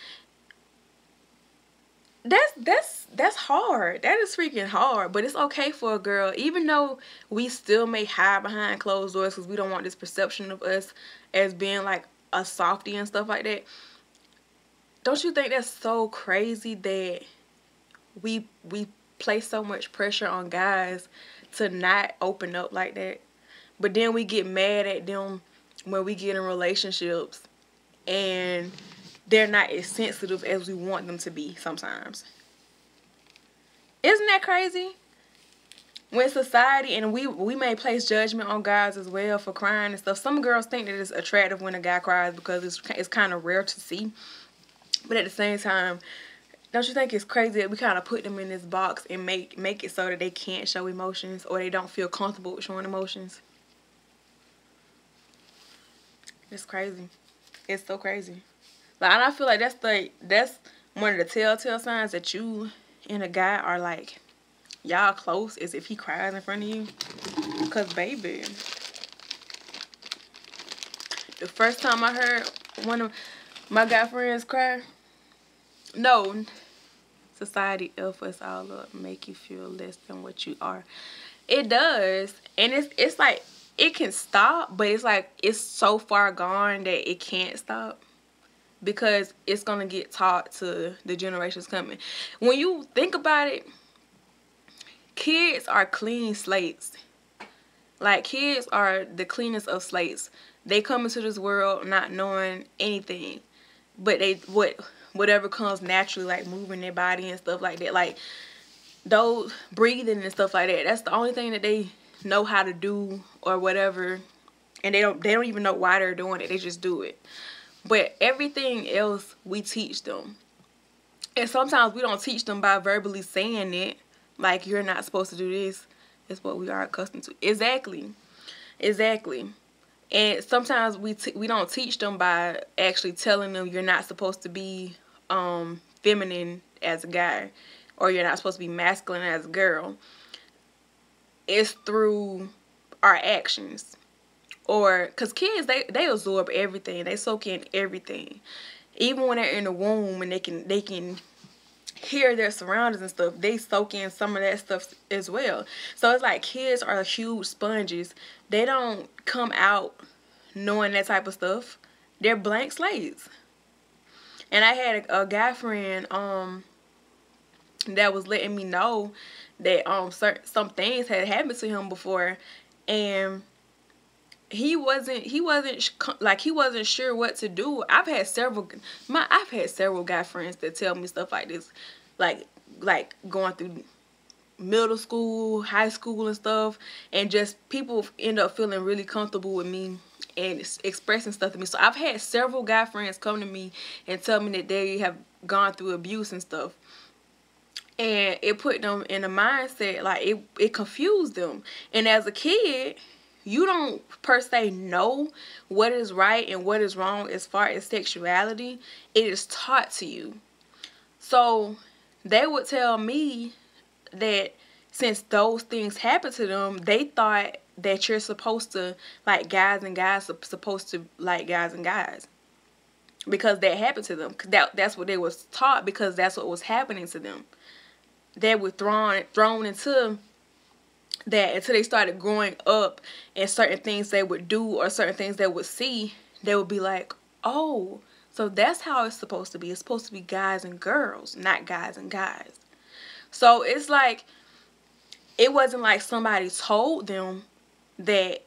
That's hard. That is freaking hard. But it's okay for a girl, even though we still may hide behind closed doors because we don't want this perception of us as being like a softie and stuff like that. Don't you think that's so crazy that we place so much pressure on guys to not open up like that? But then we get mad at them when we get in relationships and they're not as sensitive as we want them to be sometimes. Isn't that crazy? When society, and we may place judgment on guys as well for crying and stuff. Some girls think that it's attractive when a guy cries because it's kind of rare to see. But at the same time, don't you think it's crazy that we kind of put them in this box and make it so that they can't show emotions, or they don't feel comfortable with showing emotions? It's crazy. It's so crazy. Like, and I feel like that's one of the telltale signs that you and a guy are like, y'all close, is if he cries in front of you. Because baby, the first time I heard one of my guy friends cry, no, society F us all up, make you feel less than what you are. It does. And it's like, it can stop, but it's like, it's so far gone that it can't stop. Because it's going to get taught to the generations coming. When you think about it, kids are clean slates. Like, kids are the cleanest of slates. They come into this world not knowing anything. But whatever comes naturally, like moving their body and stuff like that. Like, those breathing and stuff like that. That's the only thing that they know how to do or whatever. And they don't even know why they're doing it. They just do it. But everything else we teach them. And sometimes we don't teach them by verbally saying it. Like, you're not supposed to do this. It's what we are accustomed to. Exactly. Exactly. And sometimes we don't teach them by actually telling them you're not supposed to be feminine as a guy. Or you're not supposed to be masculine as a girl. It's through our actions. Or, because kids, they absorb everything. They soak in everything. Even when they're in the womb and they can hear their surroundings and stuff, they soak in some of that stuff as well. So it's like kids are huge sponges. They don't come out knowing that type of stuff. They're blank slates. And I had a guy friend that was letting me know that some things had happened to him before, and he wasn't sure what to do. I've had several guy friends that tell me stuff like this, like going through middle school, high school and stuff, and just people end up feeling really comfortable with me and expressing stuff to me. So I've had several guy friends come to me and tell me that they have gone through abuse and stuff. And it put them in a mindset, like it confused them. And as a kid, you don't per se know what is right and what is wrong as far as sexuality. It is taught to you. So they would tell me that since those things happen to them, they thought that you're supposed to like guys, and guys are supposed to like guys and guys. Because that happened to them. That's what they was taught, because that's what was happening to them. They were thrown into that until they started growing up, and certain things they would do or certain things they would see, they would be like, oh, so that's how it's supposed to be. It's supposed to be guys and girls, not guys and guys. So it's like, it wasn't like somebody told them that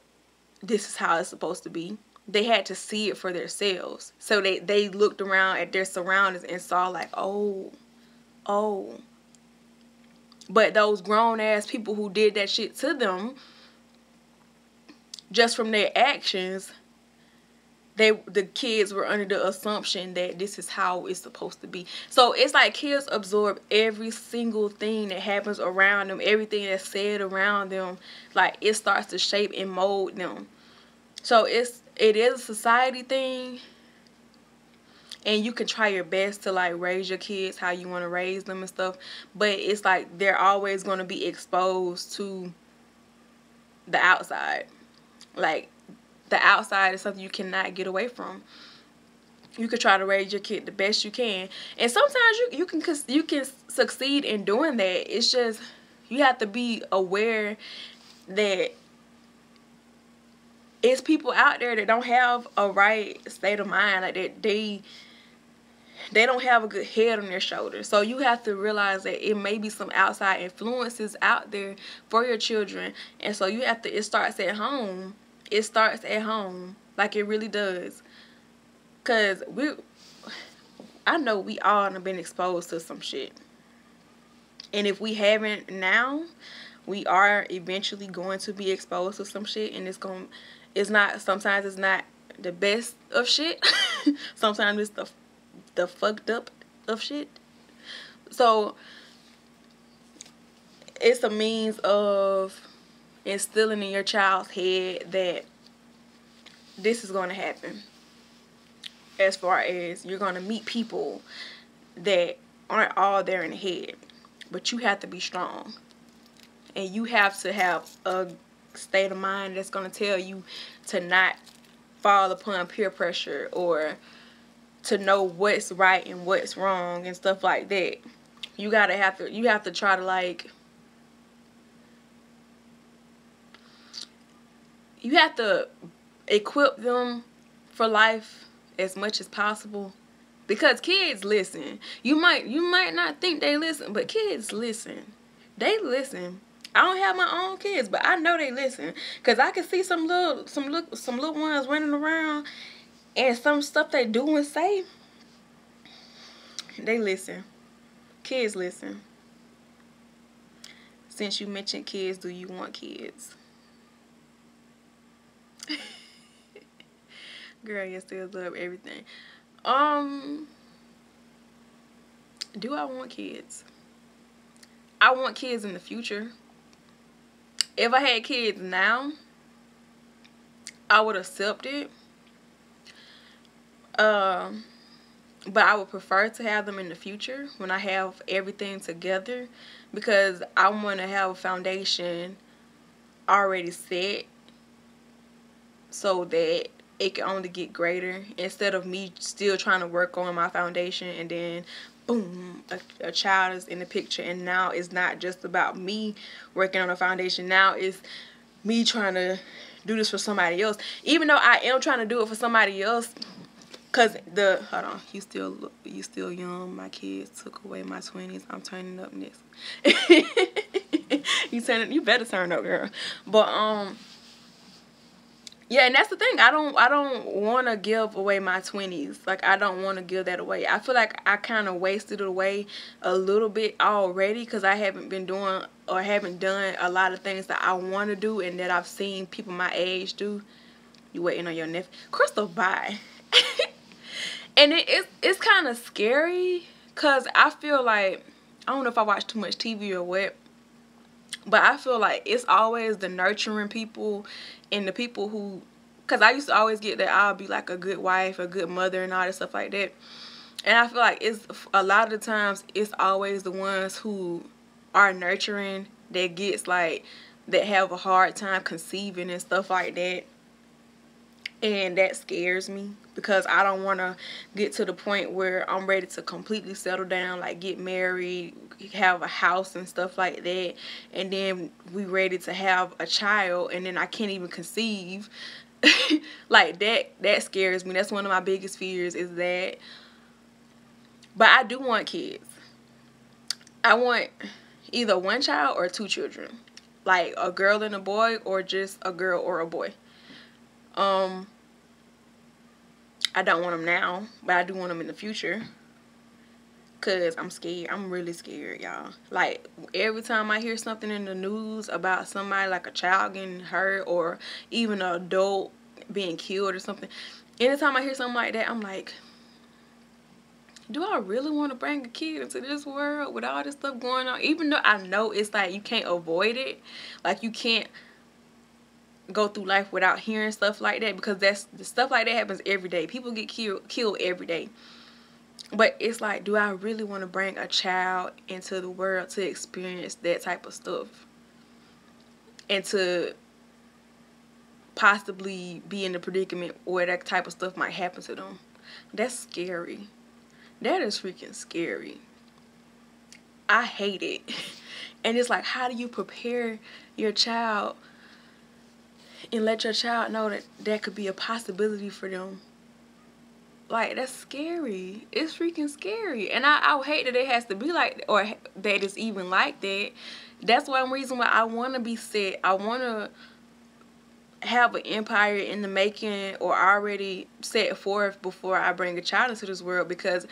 this is how it's supposed to be. They had to see it for themselves. So they looked around at their surroundings and saw like, oh. But those grown-ass people who did that shit to them, just from their actions, the kids were under the assumption that this is how it's supposed to be. So it's like kids absorb every single thing that happens around them, everything that's said around them. Like, it starts to shape and mold them. So it is a society thing. And you can try your best to like raise your kids how you want to raise them and stuff. But it's like they're always going to be exposed to the outside. Like, the outside is something you cannot get away from. You could try to raise your kid the best you can. And sometimes you can succeed in doing that. It's just, you have to be aware that it's people out there that don't have a right state of mind. Like, they don't have a good head on their shoulders. So you have to realize that it may be some outside influences out there for your children. And so you have to, it starts at home. It starts at home. Like, it really does. Because I know we all have been exposed to some shit. And if we haven't now, we are eventually going to be exposed to some shit. And sometimes it's not the best of shit. Sometimes it's the fucked up of shit. So it's a means of instilling in your child's head that this is going to happen. As far as you're going to meet people that aren't all there in the head, but you have to be strong, and you have to have a state of mind that's going to tell you to not fall upon peer pressure or to know what's right and what's wrong and stuff like that. You have to try to like, you have to equip them for life as much as possible, because kids listen. You might not think they listen, but kids listen. They listen. I don't have my own kids, but I know they listen, cause I can see some little ones running around, and some stuff they do and say, they listen. Kids listen. Since you mentioned kids, do you want kids? Girl, you still love everything. Do I want kids? I want kids in the future. If I had kids now, I would accept it. But I would prefer to have them in the future when I have everything together, because I want to have a foundation already set so that it can only get greater, instead of me still trying to work on my foundation and then boom, a child is in the picture, and now it's not just about me working on a foundation. Now it's me trying to do this for somebody else, even though I am trying to do it for somebody else. Cause hold on, you still young. My kids took away my 20s. I'm turning up next. You better turn up, girl. But yeah, and that's the thing. I don't want to give away my 20s. Like, I don't want to give that away. I feel like I kind of wasted it away a little bit already, because I haven't been doing or haven't done a lot of things that I want to do and that I've seen people my age do. You waiting on your nephew? Crystal, bye. And it's kind of scary, because I feel like, I don't know if I watch too much TV or what, but I feel like it's always the nurturing people and the people who, because I used to always get that I'll be like a good wife, a good mother, and all that stuff like that. And I feel like it's a lot of the times it's always the ones who are nurturing that gets like, that have a hard time conceiving and stuff like that. And that scares me, because I don't want to get to the point where I'm ready to completely settle down, like get married, have a house and stuff like that, and then we ready to have a child and then I can't even conceive. Like that scares me. That's one of my biggest fears, is that. But I do want kids. I want either one child or two children, like a girl and a boy, or just a girl or a boy. I don't want them now, but I do want them in the future, because I'm scared. I'm really scared, y'all. Like, every time I hear something in the news about somebody, like a child getting hurt or even an adult being killed or something, anytime I hear something like that, I'm like, do I really want to bring a kid into this world with all this stuff going on? Even though I know it's like you can't avoid it. Like, you can't go through life without hearing stuff like that, because the stuff like that happens every day. People get killed every day. But it's like, do I really want to bring a child into the world to experience that type of stuff, and to possibly be in the predicament where that type of stuff might happen to them? That's scary. That is freaking scary. I hate it. And it's like, how do you prepare your child and let your child know that that could be a possibility for them? Like, that's scary. It's freaking scary. And I hate that it has to be like, or that it's even like that. That's one reason why I want to be set. I want to have an empire in the making, or already set forth before I bring a child into this world, because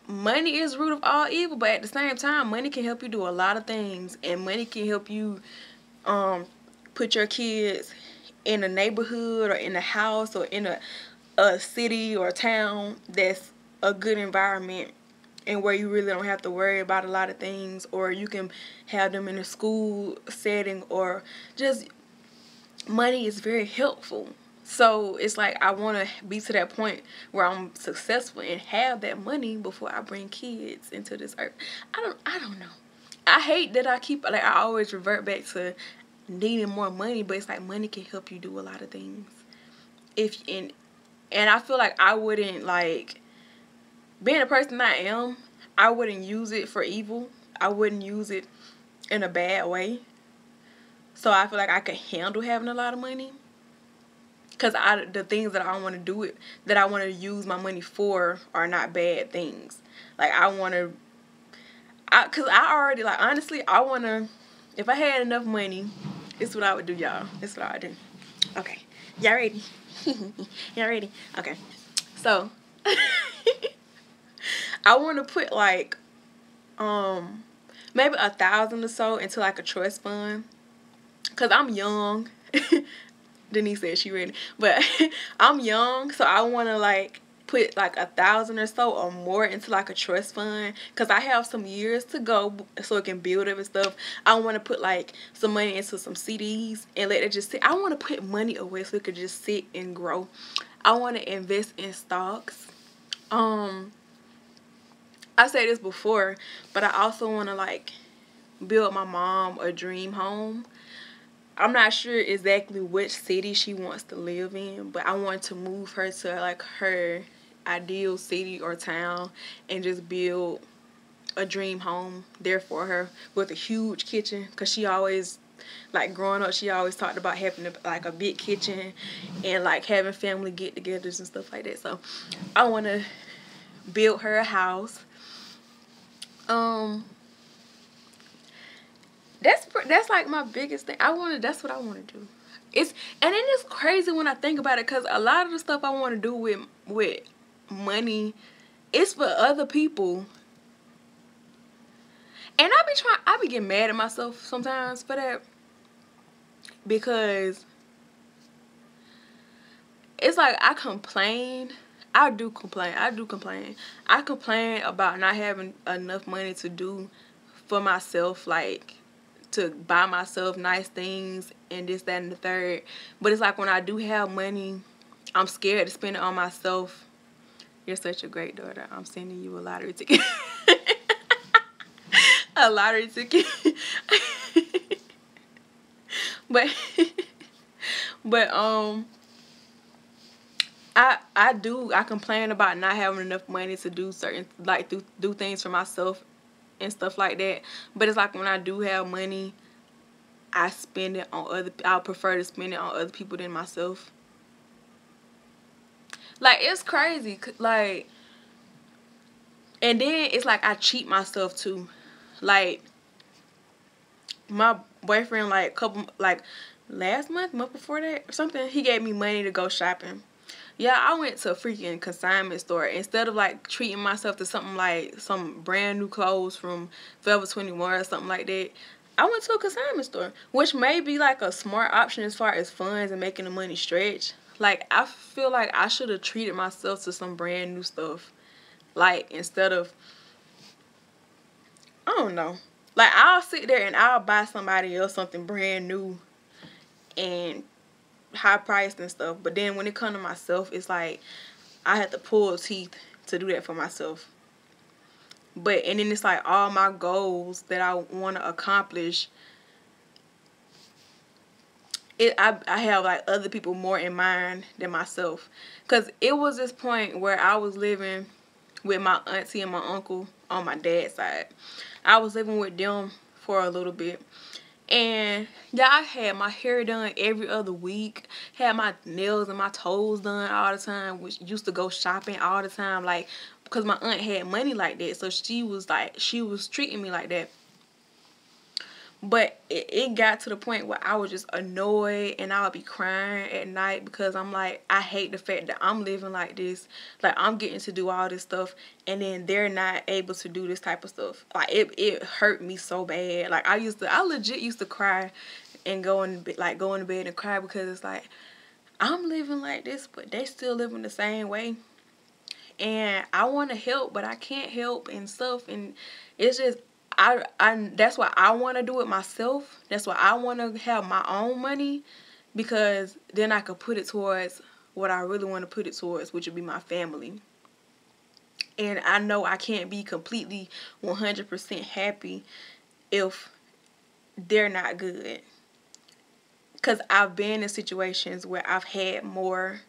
money is the root of all evil. But at the same time, money can help you do a lot of things, and money can help you put your kids in a neighborhood or in a house or in a city or a town that's a good environment, and where you really don't have to worry about a lot of things, or you can have them in a school setting, or just money is very helpful. So it's like, I want to be to that point where I'm successful and have that money before I bring kids into this earth. I don't know. I hate that I always revert back to needing more money, but it's like, money can help you do a lot of things. and I feel like I wouldn't, like, being the person I am, I wouldn't use it for evil. I wouldn't use it in a bad way. So I feel like I could handle having a lot of money. Because the things that I want to do it, that I want to use my money for are not bad things. Like, because I already, like, honestly, I want to, if I had enough money, this is what I would do, y'all. This is what I would do. Okay. Y'all ready? Y'all ready? Okay. So, I want to put, like, maybe 1,000 or so into, like, a trust fund. Because I'm young. Denise said she ready. But I'm young, so I want to, like, put, like, 1,000 or so or more into, like, a trust fund. Because I have some years to go so it can build up and stuff. I want to put, like, some money into some CDs and let it just sit. I want to put money away so it could just sit and grow. I want to invest in stocks. I said this before, but I also want to, like, build my mom a dream home. I'm not sure exactly which city she wants to live in, but I want to move her to, like, her ideal city or town and just build a dream home there for her with a huge kitchen. Because she always, like, growing up, she always talked about having, like, a big kitchen and, like, having family get-togethers and stuff like that. So I want to build her a house. That's like my biggest thing. That's what I want to do. And then it's crazy when I think about it, because a lot of the stuff I want to do with money is for other people. And I be getting mad at myself sometimes for that, because it's like I complain. I do complain. I complain about not having enough money to do for myself, like, to buy myself nice things and this, that, and the third. But it's like when I do have money, I'm scared to spend it on myself. You're such a great daughter. I'm sending you a lottery ticket. A lottery ticket. but I complain about not having enough money to do certain, like, do things for myself and stuff like that. But it's like when I do have money, I spend it on I prefer to spend it on other people than myself. Like, it's crazy. Like, and then it's like I cheat myself too. Like, my boyfriend, like, last month before that or something, he gave me money to go shopping. Yeah, I went to a freaking consignment store. Instead of, like, treating myself to something like some brand new clothes from Forever 21 or something like that, I went to a consignment store, which may be, like, a smart option as far as funds and making the money stretch. Like, I feel like I should have treated myself to some brand new stuff. Like, instead of, I don't know. Like, I'll sit there and I'll buy somebody else something brand new and high priced and stuff, but then when it comes to myself, it's like I have to pull teeth to do that for myself. And then it's like all my goals that I want to accomplish, I have, like, other people more in mind than myself. Because it was this point where I was living with my auntie and my uncle on my dad's side. I was living with them for a little bit. And yeah, I had my hair done every other week, had my nails and my toes done all the time, which used to go shopping all the time, like, because my aunt had money like that, so she was treating me like that. But it got to the point where I was just annoyed and I would be crying at night because I'm like, I hate the fact that I'm living like this. Like, I'm getting to do all this stuff and then they're not able to do this type of stuff. Like, it hurt me so bad. Like, I legit used to cry and go to bed and cry because it's like, I'm living like this, but they still living the same way. And I want to help, but I can't help and stuff. And it's just, that's why I want to do it myself. That's why I want to have my own money, because then I could put it towards what I really want to put it towards, which would be my family. And I know I can't be completely 100% happy if they're not good. Because I've been in situations where I've had more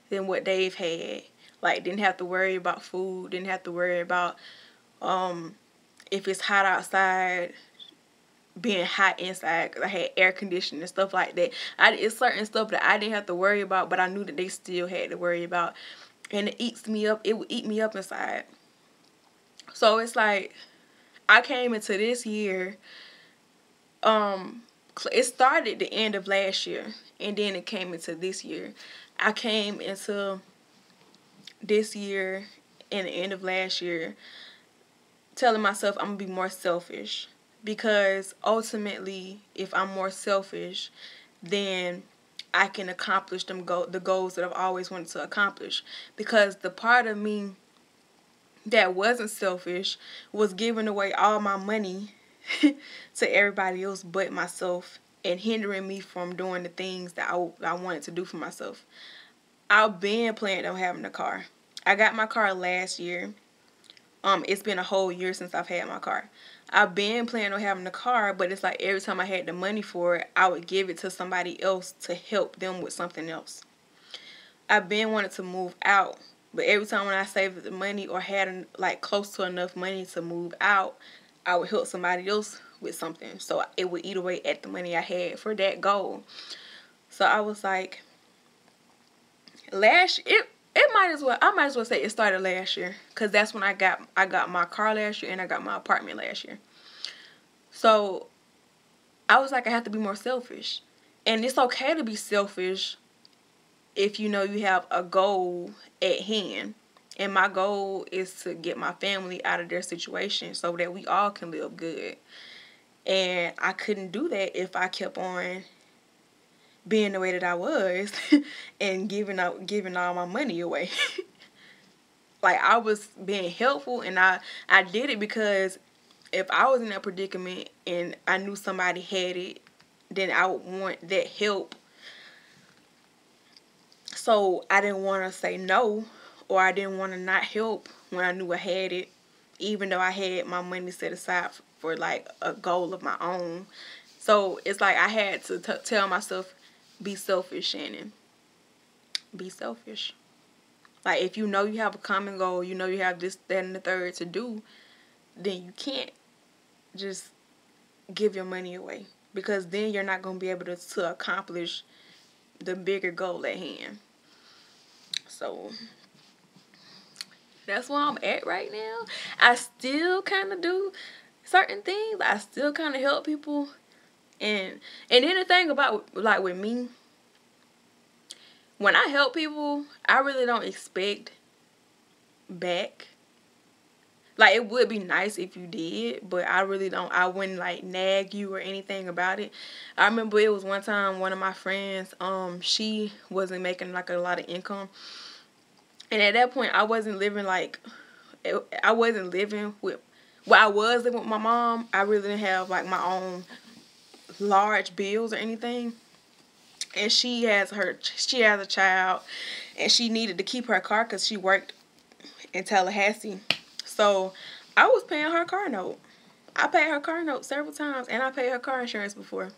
than what they've had. Like, didn't have to worry about food, didn't have to worry about if it's hot outside, being hot inside, because I had air conditioning and stuff like that. It's certain stuff that I didn't have to worry about, but I knew that they still had to worry about. And it eats me up. It would eat me up inside. So it's like, I came into this year, it started the end of last year, and then it came into this year. I came into this year and the end of last year telling myself I'm going to be more selfish. Because ultimately, if I'm more selfish, then I can accomplish the goals that I've always wanted to accomplish. Because the part of me that wasn't selfish was giving away all my money to everybody else but myself, and hindering me from doing the things that I wanted to do for myself. I've been planning on having a car. I got my car last year. It's been a whole year since I've had my car. I've been planning on having a car, but it's like every time I had the money for it, I would give it to somebody else to help them with something else. I've been wanting to move out, but every time when I saved the money or had like close to enough money to move out, I would help somebody else with something. So it would eat away at the money I had for that goal. So I was like, I might as well say it started last year, because that's when I got my car last year and I got my apartment last year. So I was like, I have to be more selfish. And it's okay to be selfish if you know you have a goal at hand. And my goal is to get my family out of their situation so that we all can live good. And I couldn't do that if I kept on being the way that I was and giving all my money away. Like, I was being helpful, and I did it because if I was in that predicament and I knew somebody had it, then I would want that help. So I didn't want to say no, or I didn't want to not help when I knew I had it, even though I had my money set aside for like a goal of my own. So it's like I had to tell myself, be selfish, Shannon. Be selfish. Like, if you know you have a common goal, you know you have this, that, and the third to do, then you can't just give your money away. Because then you're not going to be able to accomplish the bigger goal at hand. So that's where I'm at right now. I still kind of do certain things. I still kind of help people. And then the thing about, like, with me, when I help people, I really don't expect back. Like, it would be nice if you did, but I really don't. I wouldn't, like, nag you or anything about it. I remember it was one time one of my friends, she wasn't making, like, a lot of income. And at that point, I wasn't living, like, I wasn't living with, well, I was living with my mom. I really didn't have, like, my own large bills or anything. And she has a child, and she needed to keep her car because she worked in Tallahassee. So I was paying her car note. I paid her car note several times, and I paid her car insurance before.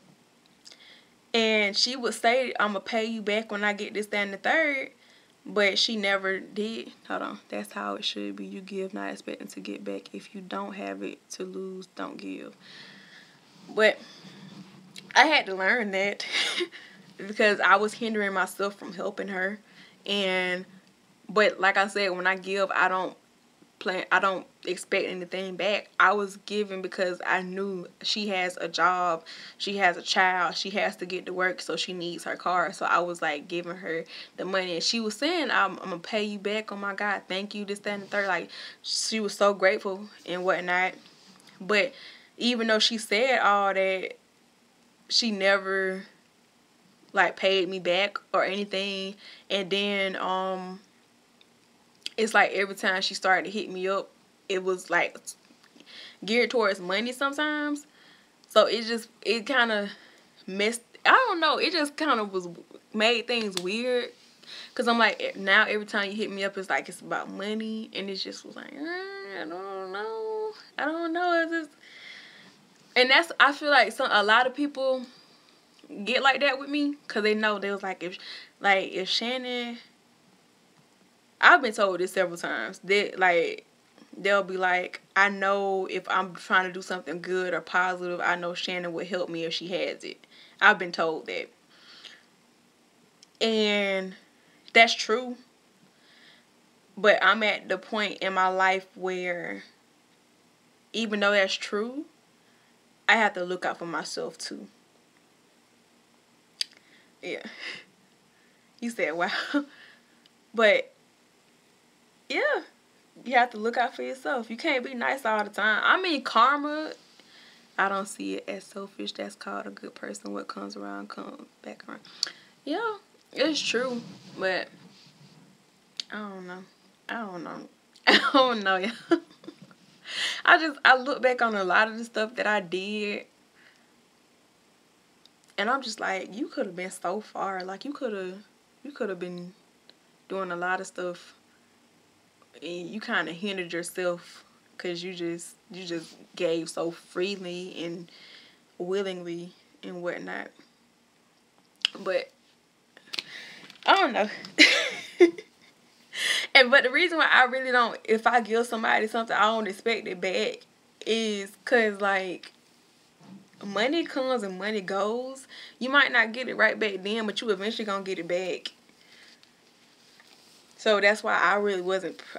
And she would say, I'm going to pay you back when I get this, that, and the third. But she never did. Hold on. That's how it should be. You give, not expecting to get back. If you don't have it to lose, don't give. But I had to learn that because I was hindering myself from helping her. But like I said, when I give, I don't expect anything back. I was giving because I knew she has a job, she has a child, she has to get to work, so she needs her car. So I was like giving her the money, and she was saying, I'm gonna pay you back, oh my God, thank you, this, that, and the third. Like, she was so grateful and whatnot. But even though she said all that, she never like paid me back or anything. And then it's like every time she started to hit me up, it was like geared towards money sometimes. So it kind of messed, I don't know, it just kind of made things weird. Because I'm like, now every time you hit me up, it's like it's about money. And it just was like, I don't know. And I feel like a lot of people get like that with me. Because they know, they was like, if Shannon I've been told this several times. That, like, they'll be like, I know if I'm trying to do something good or positive, I know Shannon would help me if she has it. I've been told that. And that's true. But I'm at the point in my life where, even though that's true, I have to look out for myself too. Yeah. You said, wow. But, yeah. You have to look out for yourself. You can't be nice all the time. I mean, karma, I don't see it as selfish. That's called a good person. What comes around comes back around. Yeah, it's true. But, I don't know. I don't know, yeah. I look back on a lot of the stuff that I did. And I'm just like, you could have been so far. Like, you could have been doing a lot of stuff. And you kind of hindered yourself because you just gave so freely and willingly and whatnot. But I don't know. But the reason why I really don't, if I give somebody something, I don't expect it back, is because, like, money comes and money goes. You might not get it right back then, but you eventually gonna get it back. So that's why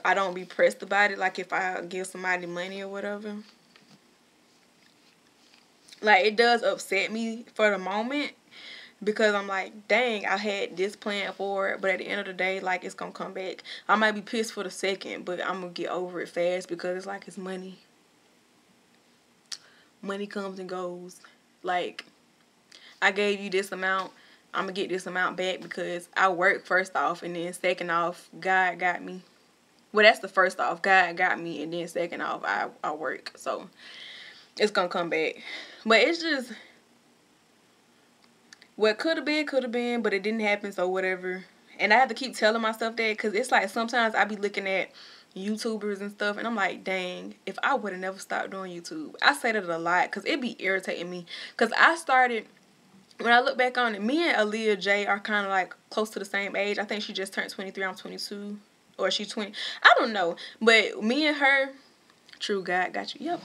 I don't be pressed about it. Like, if I give somebody money or whatever. Like, it does upset me for the moment. Because I'm like, dang, I had this plan for it. But at the end of the day, like, it's going to come back. I might be pissed for the second, but I'm going to get over it fast because it's like, it's money. Money comes and goes. Like, I gave you this amount. I'm going to get this amount back because I worked first off. And then second off, God got me. Well, that's the first off. God got me. And then second off, I work. So, it's going to come back. But it's just, what could have been, but it didn't happen, so whatever. And I have to keep telling myself that because it's like sometimes I be looking at YouTubers and stuff, and I'm like, dang, if I would have never stopped doing YouTube. I say that a lot because it be irritating me. Because I started, when I look back on it, me and Aaliyah J are kind of like close to the same age. I think she just turned 23, I'm 22. Or she's 20. I don't know. But me and her, true, God got you. Yep.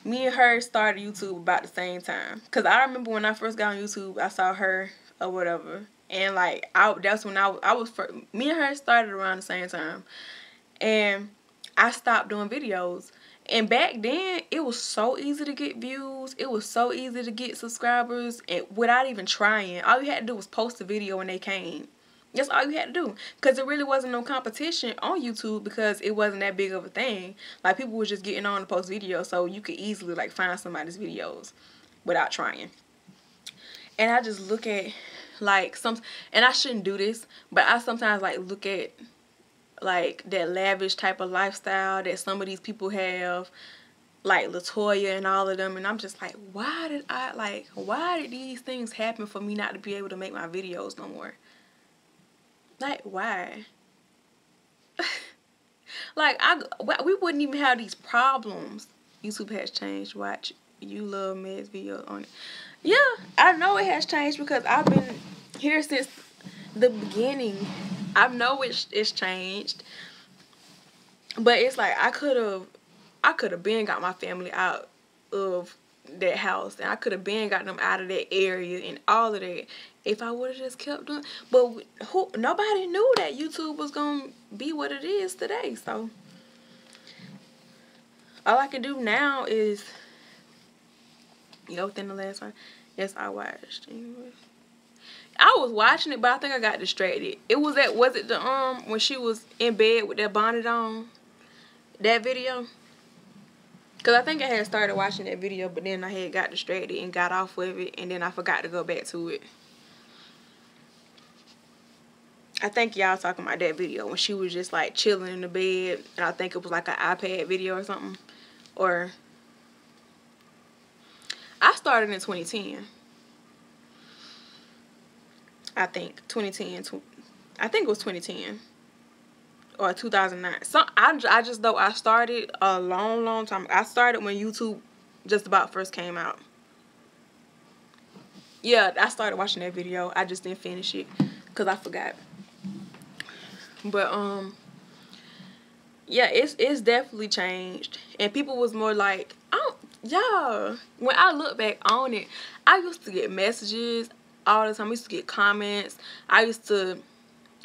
Me and her started YouTube about the same time. Because I remember when I first got on YouTube, I saw her or whatever. And, like, that's when I was first. Me and her started around the same time. And I stopped doing videos. And back then, it was so easy to get views. It was so easy to get subscribers. And without even trying. All you had to do was post a video when they came. That's all you had to do. Because there really wasn't no competition on YouTube because it wasn't that big of a thing. Like, people was just getting on to post videos. So you could easily, like, find somebody's videos without trying. And I just look at, like, and I shouldn't do this, but I sometimes, like, look at, like, that lavish type of lifestyle that some of these people have. Like, LaToya and all of them. And I'm just like, why did these things happen for me not to be able to make my videos no more? Like, why? Like, we wouldn't even have these problems. YouTube has changed. Watch. You love Med's video on it. Yeah, I know it has changed because I've been here since the beginning. I know it's changed. But it's like, I could have been got my family out of that house. And I could have been got them out of that area and all of that. If I would have just kept doing, but nobody knew that YouTube was gonna be what it is today. So all I can do now is, within the last one, yes, I watched. I was watching it, but I think I got distracted. Was it the when she was in bed with that bonnet on, that video? Cause I think I had started watching that video, but then I had got distracted and got off of it, and then I forgot to go back to it. I think y'all talking about that video when she was just like chilling in the bed, and I think it was like an iPad video or something. Or I started in 2010. I think 2010. I think it was 2010 or 2009. So I just know I started a long time. I started when YouTube just about first came out. Yeah, I started watching that video. I just didn't finish it because I forgot. But yeah, it's definitely changed. And people was more like, oh, yeah. When I look back on it, I used to get messages all the time. I used to get comments. I used to,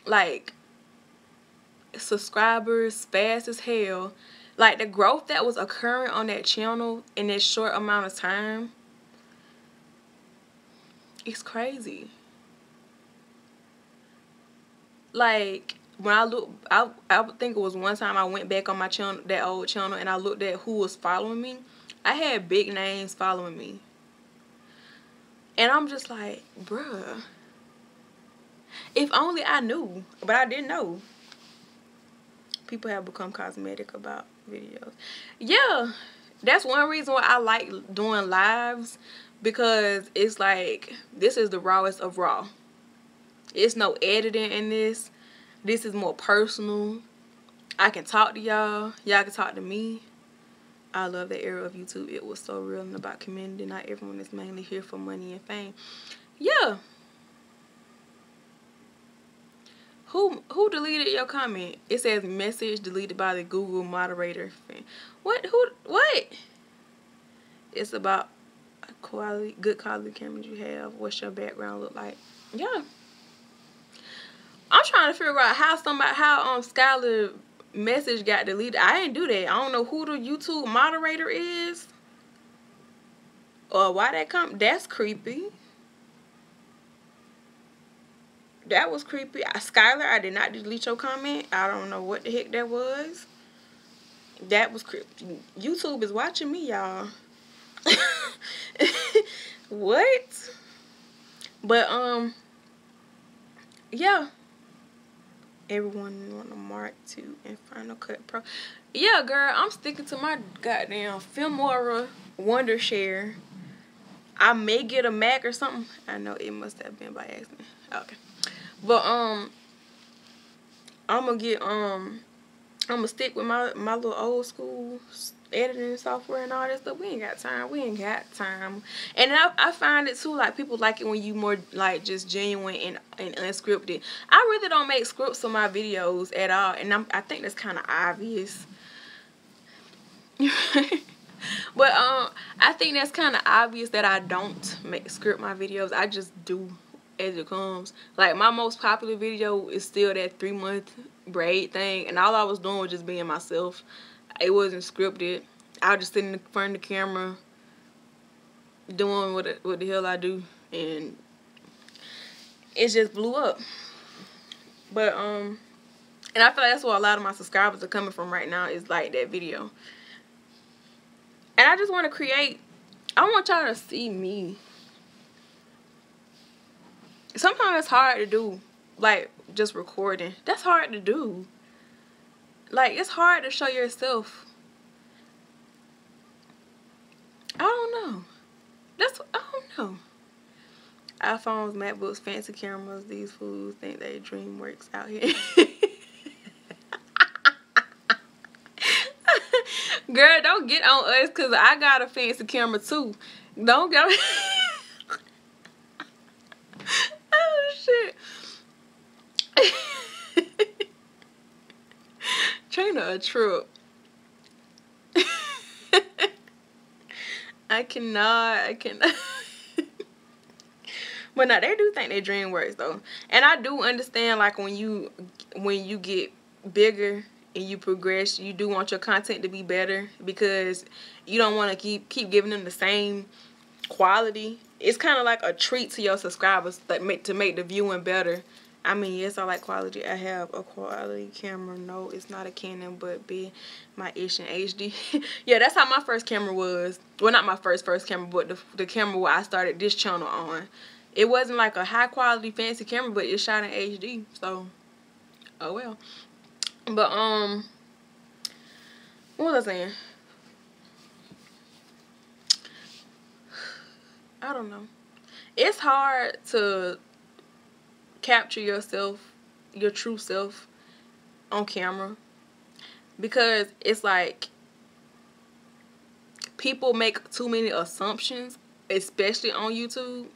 like, subscribers fast as hell. Like, the growth that was occurring on that channel in that short amount of time, it's crazy. Like, when I look, I would think it was one time I went back on my channel, that old channel, and I looked at who was following me. I had big names following me. And I'm just like, bruh, if only I knew. But I didn't know. People have become cosmetic about videos. Yeah, that's one reason why I like doing lives, because it's like, this is the rawest of raw. It's no editing in this. This is more personal. I can talk to y'all. Y'all can talk to me. I love that era of YouTube. It was so real and about community. Not everyone is mainly here for money and fame. Yeah. Who deleted your comment? It says message deleted by the Google moderator. What? What? It's about good quality cameras you have. What's your background look like? Yeah. I'm trying to figure out how Skylar message got deleted. I didn't do that. I don't know who the YouTube moderator is or why that come. That's creepy. That was creepy. Skylar, I did not delete your comment. I don't know what the heck that was. That was creepy. YouTube is watching me, y'all. What? But yeah. Everyone want a Mark II and Final Cut Pro. Yeah, girl, I'm sticking to my goddamn Filmora Wondershare. I may get a Mac or something. I know it must have been by accident. Okay. But I'm gonna stick with my little old school editing software and all that stuff. We ain't got time. And I find it too, like, people like it when you more like just genuine and unscripted. I really don't make scripts for my videos at all, and I think that's kind of obvious. But I think that's kind of obvious that I don't script my videos. I just do as it comes. Like, my most popular video is still that 3-month braid thing, and all I was doing was just being myself. It wasn't scripted. I was just sitting in front of the camera doing what the hell I do, and it just blew up. But and I feel like that's where a lot of my subscribers are coming from right now, is like that video. And I just want to create, I want y'all to see me. Sometimes it's hard to do, like, just recording. That's hard to do. Like, it's hard to show yourself. I don't know. I don't know. iPhones, MacBooks, fancy cameras, these fools think they DreamWorks out here. Girl, don't get on us, because I got a fancy camera too. Don't get on. Oh, shit. Trainer a trip. I cannot. But no, they do think they DreamWorks though. And I do understand, like, when you get bigger and you progress, you do want your content to be better, because you don't want to keep giving them the same quality. It's kind of like a treat to your subscribers, like, to make the viewing better. I mean, yes, I like quality. I have a quality camera. No, it's not a Canon, but my Ish in HD. Yeah, that's how my first camera was. Well, not my first camera, but the camera where I started this channel on. It wasn't like a high quality fancy camera, but it shot in HD. So, oh well. But what was I saying? I don't know. It's hard to capture yourself, your true self, on camera, because it's like people make too many assumptions, especially on YouTube.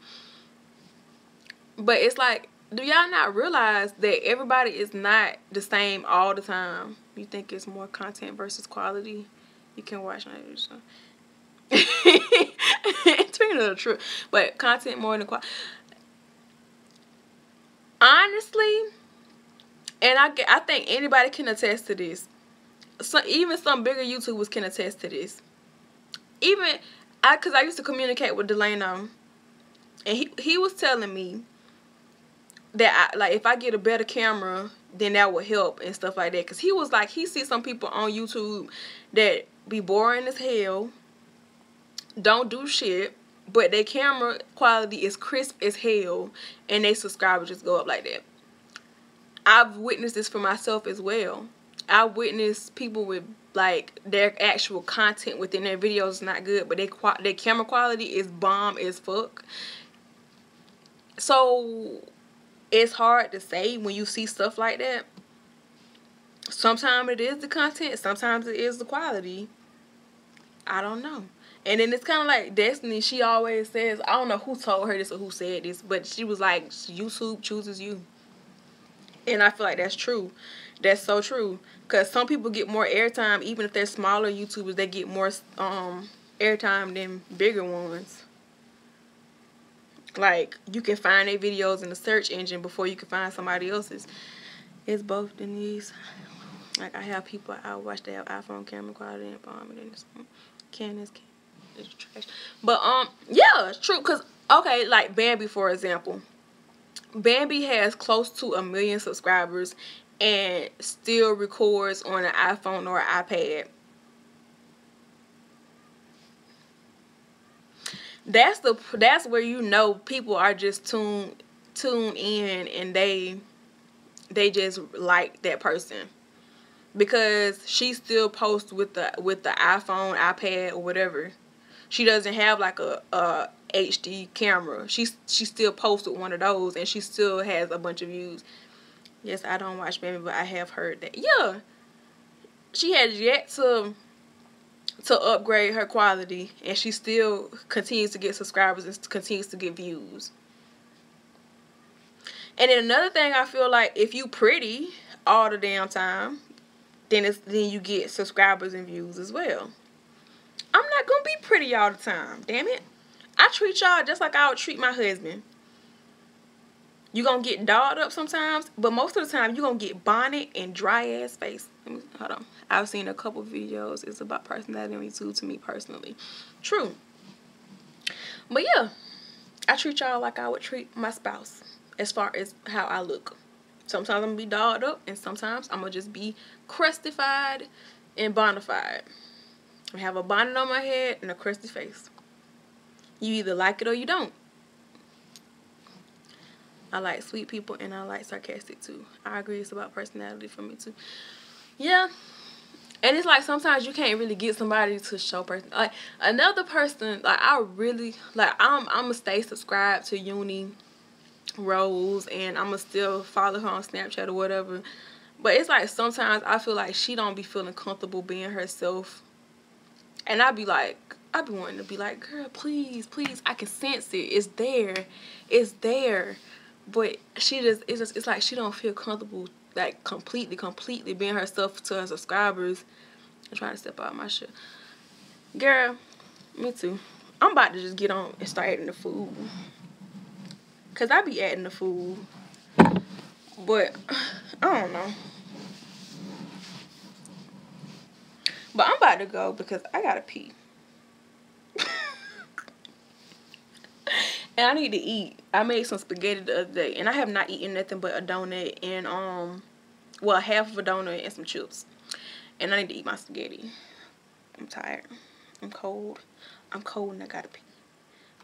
But it's like do y'all not realize that everybody is not the same all the time? You think it's more content versus quality? You can watch on it. So. Tweeting the truth, but content more than quality. Honestly, and I think anybody can attest to this. So even some bigger YouTubers can attest to this. Even because I used to communicate with Delano, and he was telling me that like if I get a better camera, then that will help and stuff like that. Because he was like, he sees some people on YouTube that be boring as hell, don't do shit, but their camera quality is crisp as hell, and they subscribers just go up like that. I've witnessed this for myself as well. I witnessed people with like their actual content within their videos is not good, but their camera quality is bomb as fuck. So it's hard to say when you see stuff like that. Sometimes it is the content, sometimes it is the quality. I don't know. And then it's kind of like Destiny. She always says, I don't know who told her this or who said this, but she was like, YouTube chooses you. And I feel like that's true. That's so true. Because some people get more airtime, even if they're smaller YouTubers, they get more airtime than bigger ones. Like, you can find their videos in the search engine before you can find somebody else's. It's both Denise. Like, I have people I watch, they have iPhone camera quality and bomb, and then it's Canon's it's trash. But yeah, it's true. Cause okay, like Bambi for example. Bambi has close to 1 million subscribers and still records on an iPhone or an iPad. That's where you know people are just tuned in and they just like that person. Because she still posts with the iPhone, iPad, or whatever. She doesn't have like a HD camera. She still posts with one of those, and she still has a bunch of views. Yes, I don't watch Bambi, but I have heard that. Yeah, she has yet to upgrade her quality, and she still continues to get subscribers and continues to get views. And then another thing, I feel like if you pretty all the damn time, then you get subscribers and views as well. I'm not gonna be pretty all the time, damn it. I treat y'all just like I would treat my husband. You gonna get dolled up sometimes, but most of the time you gonna get bonnet and dry ass face. Hold on. I've seen a couple videos. It's about personality on YouTube to me personally. True. But yeah, I treat y'all like I would treat my spouse as far as how I look. Sometimes I'm gonna be dolled up, and sometimes I'm gonna just be crustified and bonnified. I have a bonnet on my head and a crusty face. You either like it or you don't. I like sweet people and I like sarcastic too. I agree, it's about personality for me too. Yeah. And it's like sometimes you can't really get somebody to show person. Like another person, like I really, like I'm gonna stay subscribed to Uni Rose, and I'm gonna still follow her on Snapchat or whatever. But it's like sometimes I feel like she don't be feeling comfortable being herself. And I be wanting to be like, girl, please, please, I can sense it. It's there. It's there. But it's like she don't feel comfortable, like, completely being herself to her subscribers. I'm trying to step out of my shit. Girl, me too. I'm about to just get on and start adding the food. Because I be adding the food. But, I don't know. But I'm about to go because I gotta pee. And I need to eat. I made some spaghetti the other day, and I have not eaten nothing but a donut and well, half of a donut and some chips. And I need to eat my spaghetti. I'm tired. I'm cold. I'm cold and I gotta pee.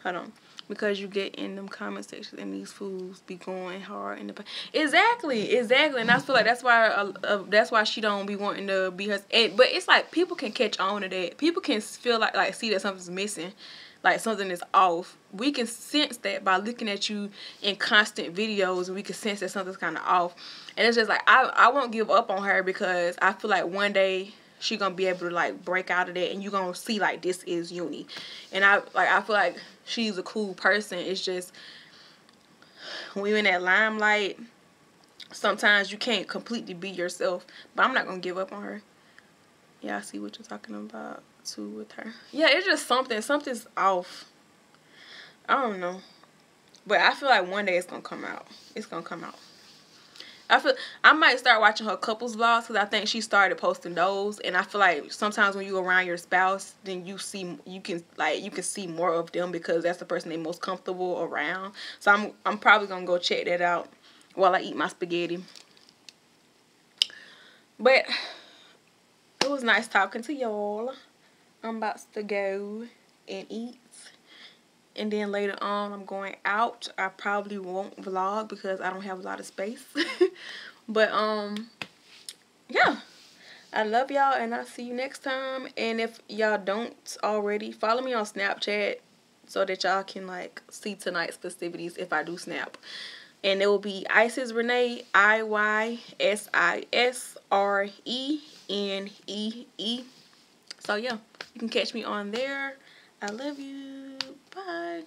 Hold on. Because you get in them comment sections and these fools be going hard in the exactly. And I feel like that's why she don't be wanting to be her. But it's like people can catch on to that. People can feel like see that something's missing, like something is off. We can sense that by looking at you in constant videos. We can sense that something's kind of off, and it's just like I won't give up on her because I feel like one day she gonna be able to like break out of that, and you gonna see like this is Uni, and I feel like she's a cool person. It's just when you're in that limelight, sometimes you can't completely be yourself. But I'm not gonna give up on her. Yeah, I see what you're talking about too with her. Yeah, it's just something's off. I don't know, but I feel like one day it's gonna come out. It's gonna come out. I might start watching her couples vlogs, because I think she started posting those, and I feel like sometimes when you around your spouse, then you can see more of them, because that's the person they're most comfortable around. So I'm probably gonna go check that out while I eat my spaghetti. But it was nice talking to y'all. I'm about to go and eat. And then later on, I'm going out. I probably won't vlog because I don't have a lot of space. But, yeah. I love y'all, and I'll see you next time. And if y'all don't already, follow me on Snapchat so that y'all can, like, see tonight's festivities if I do snap. And it will be iysisRenee, iysisRenee. So, yeah, you can catch me on there. I love you. Bye.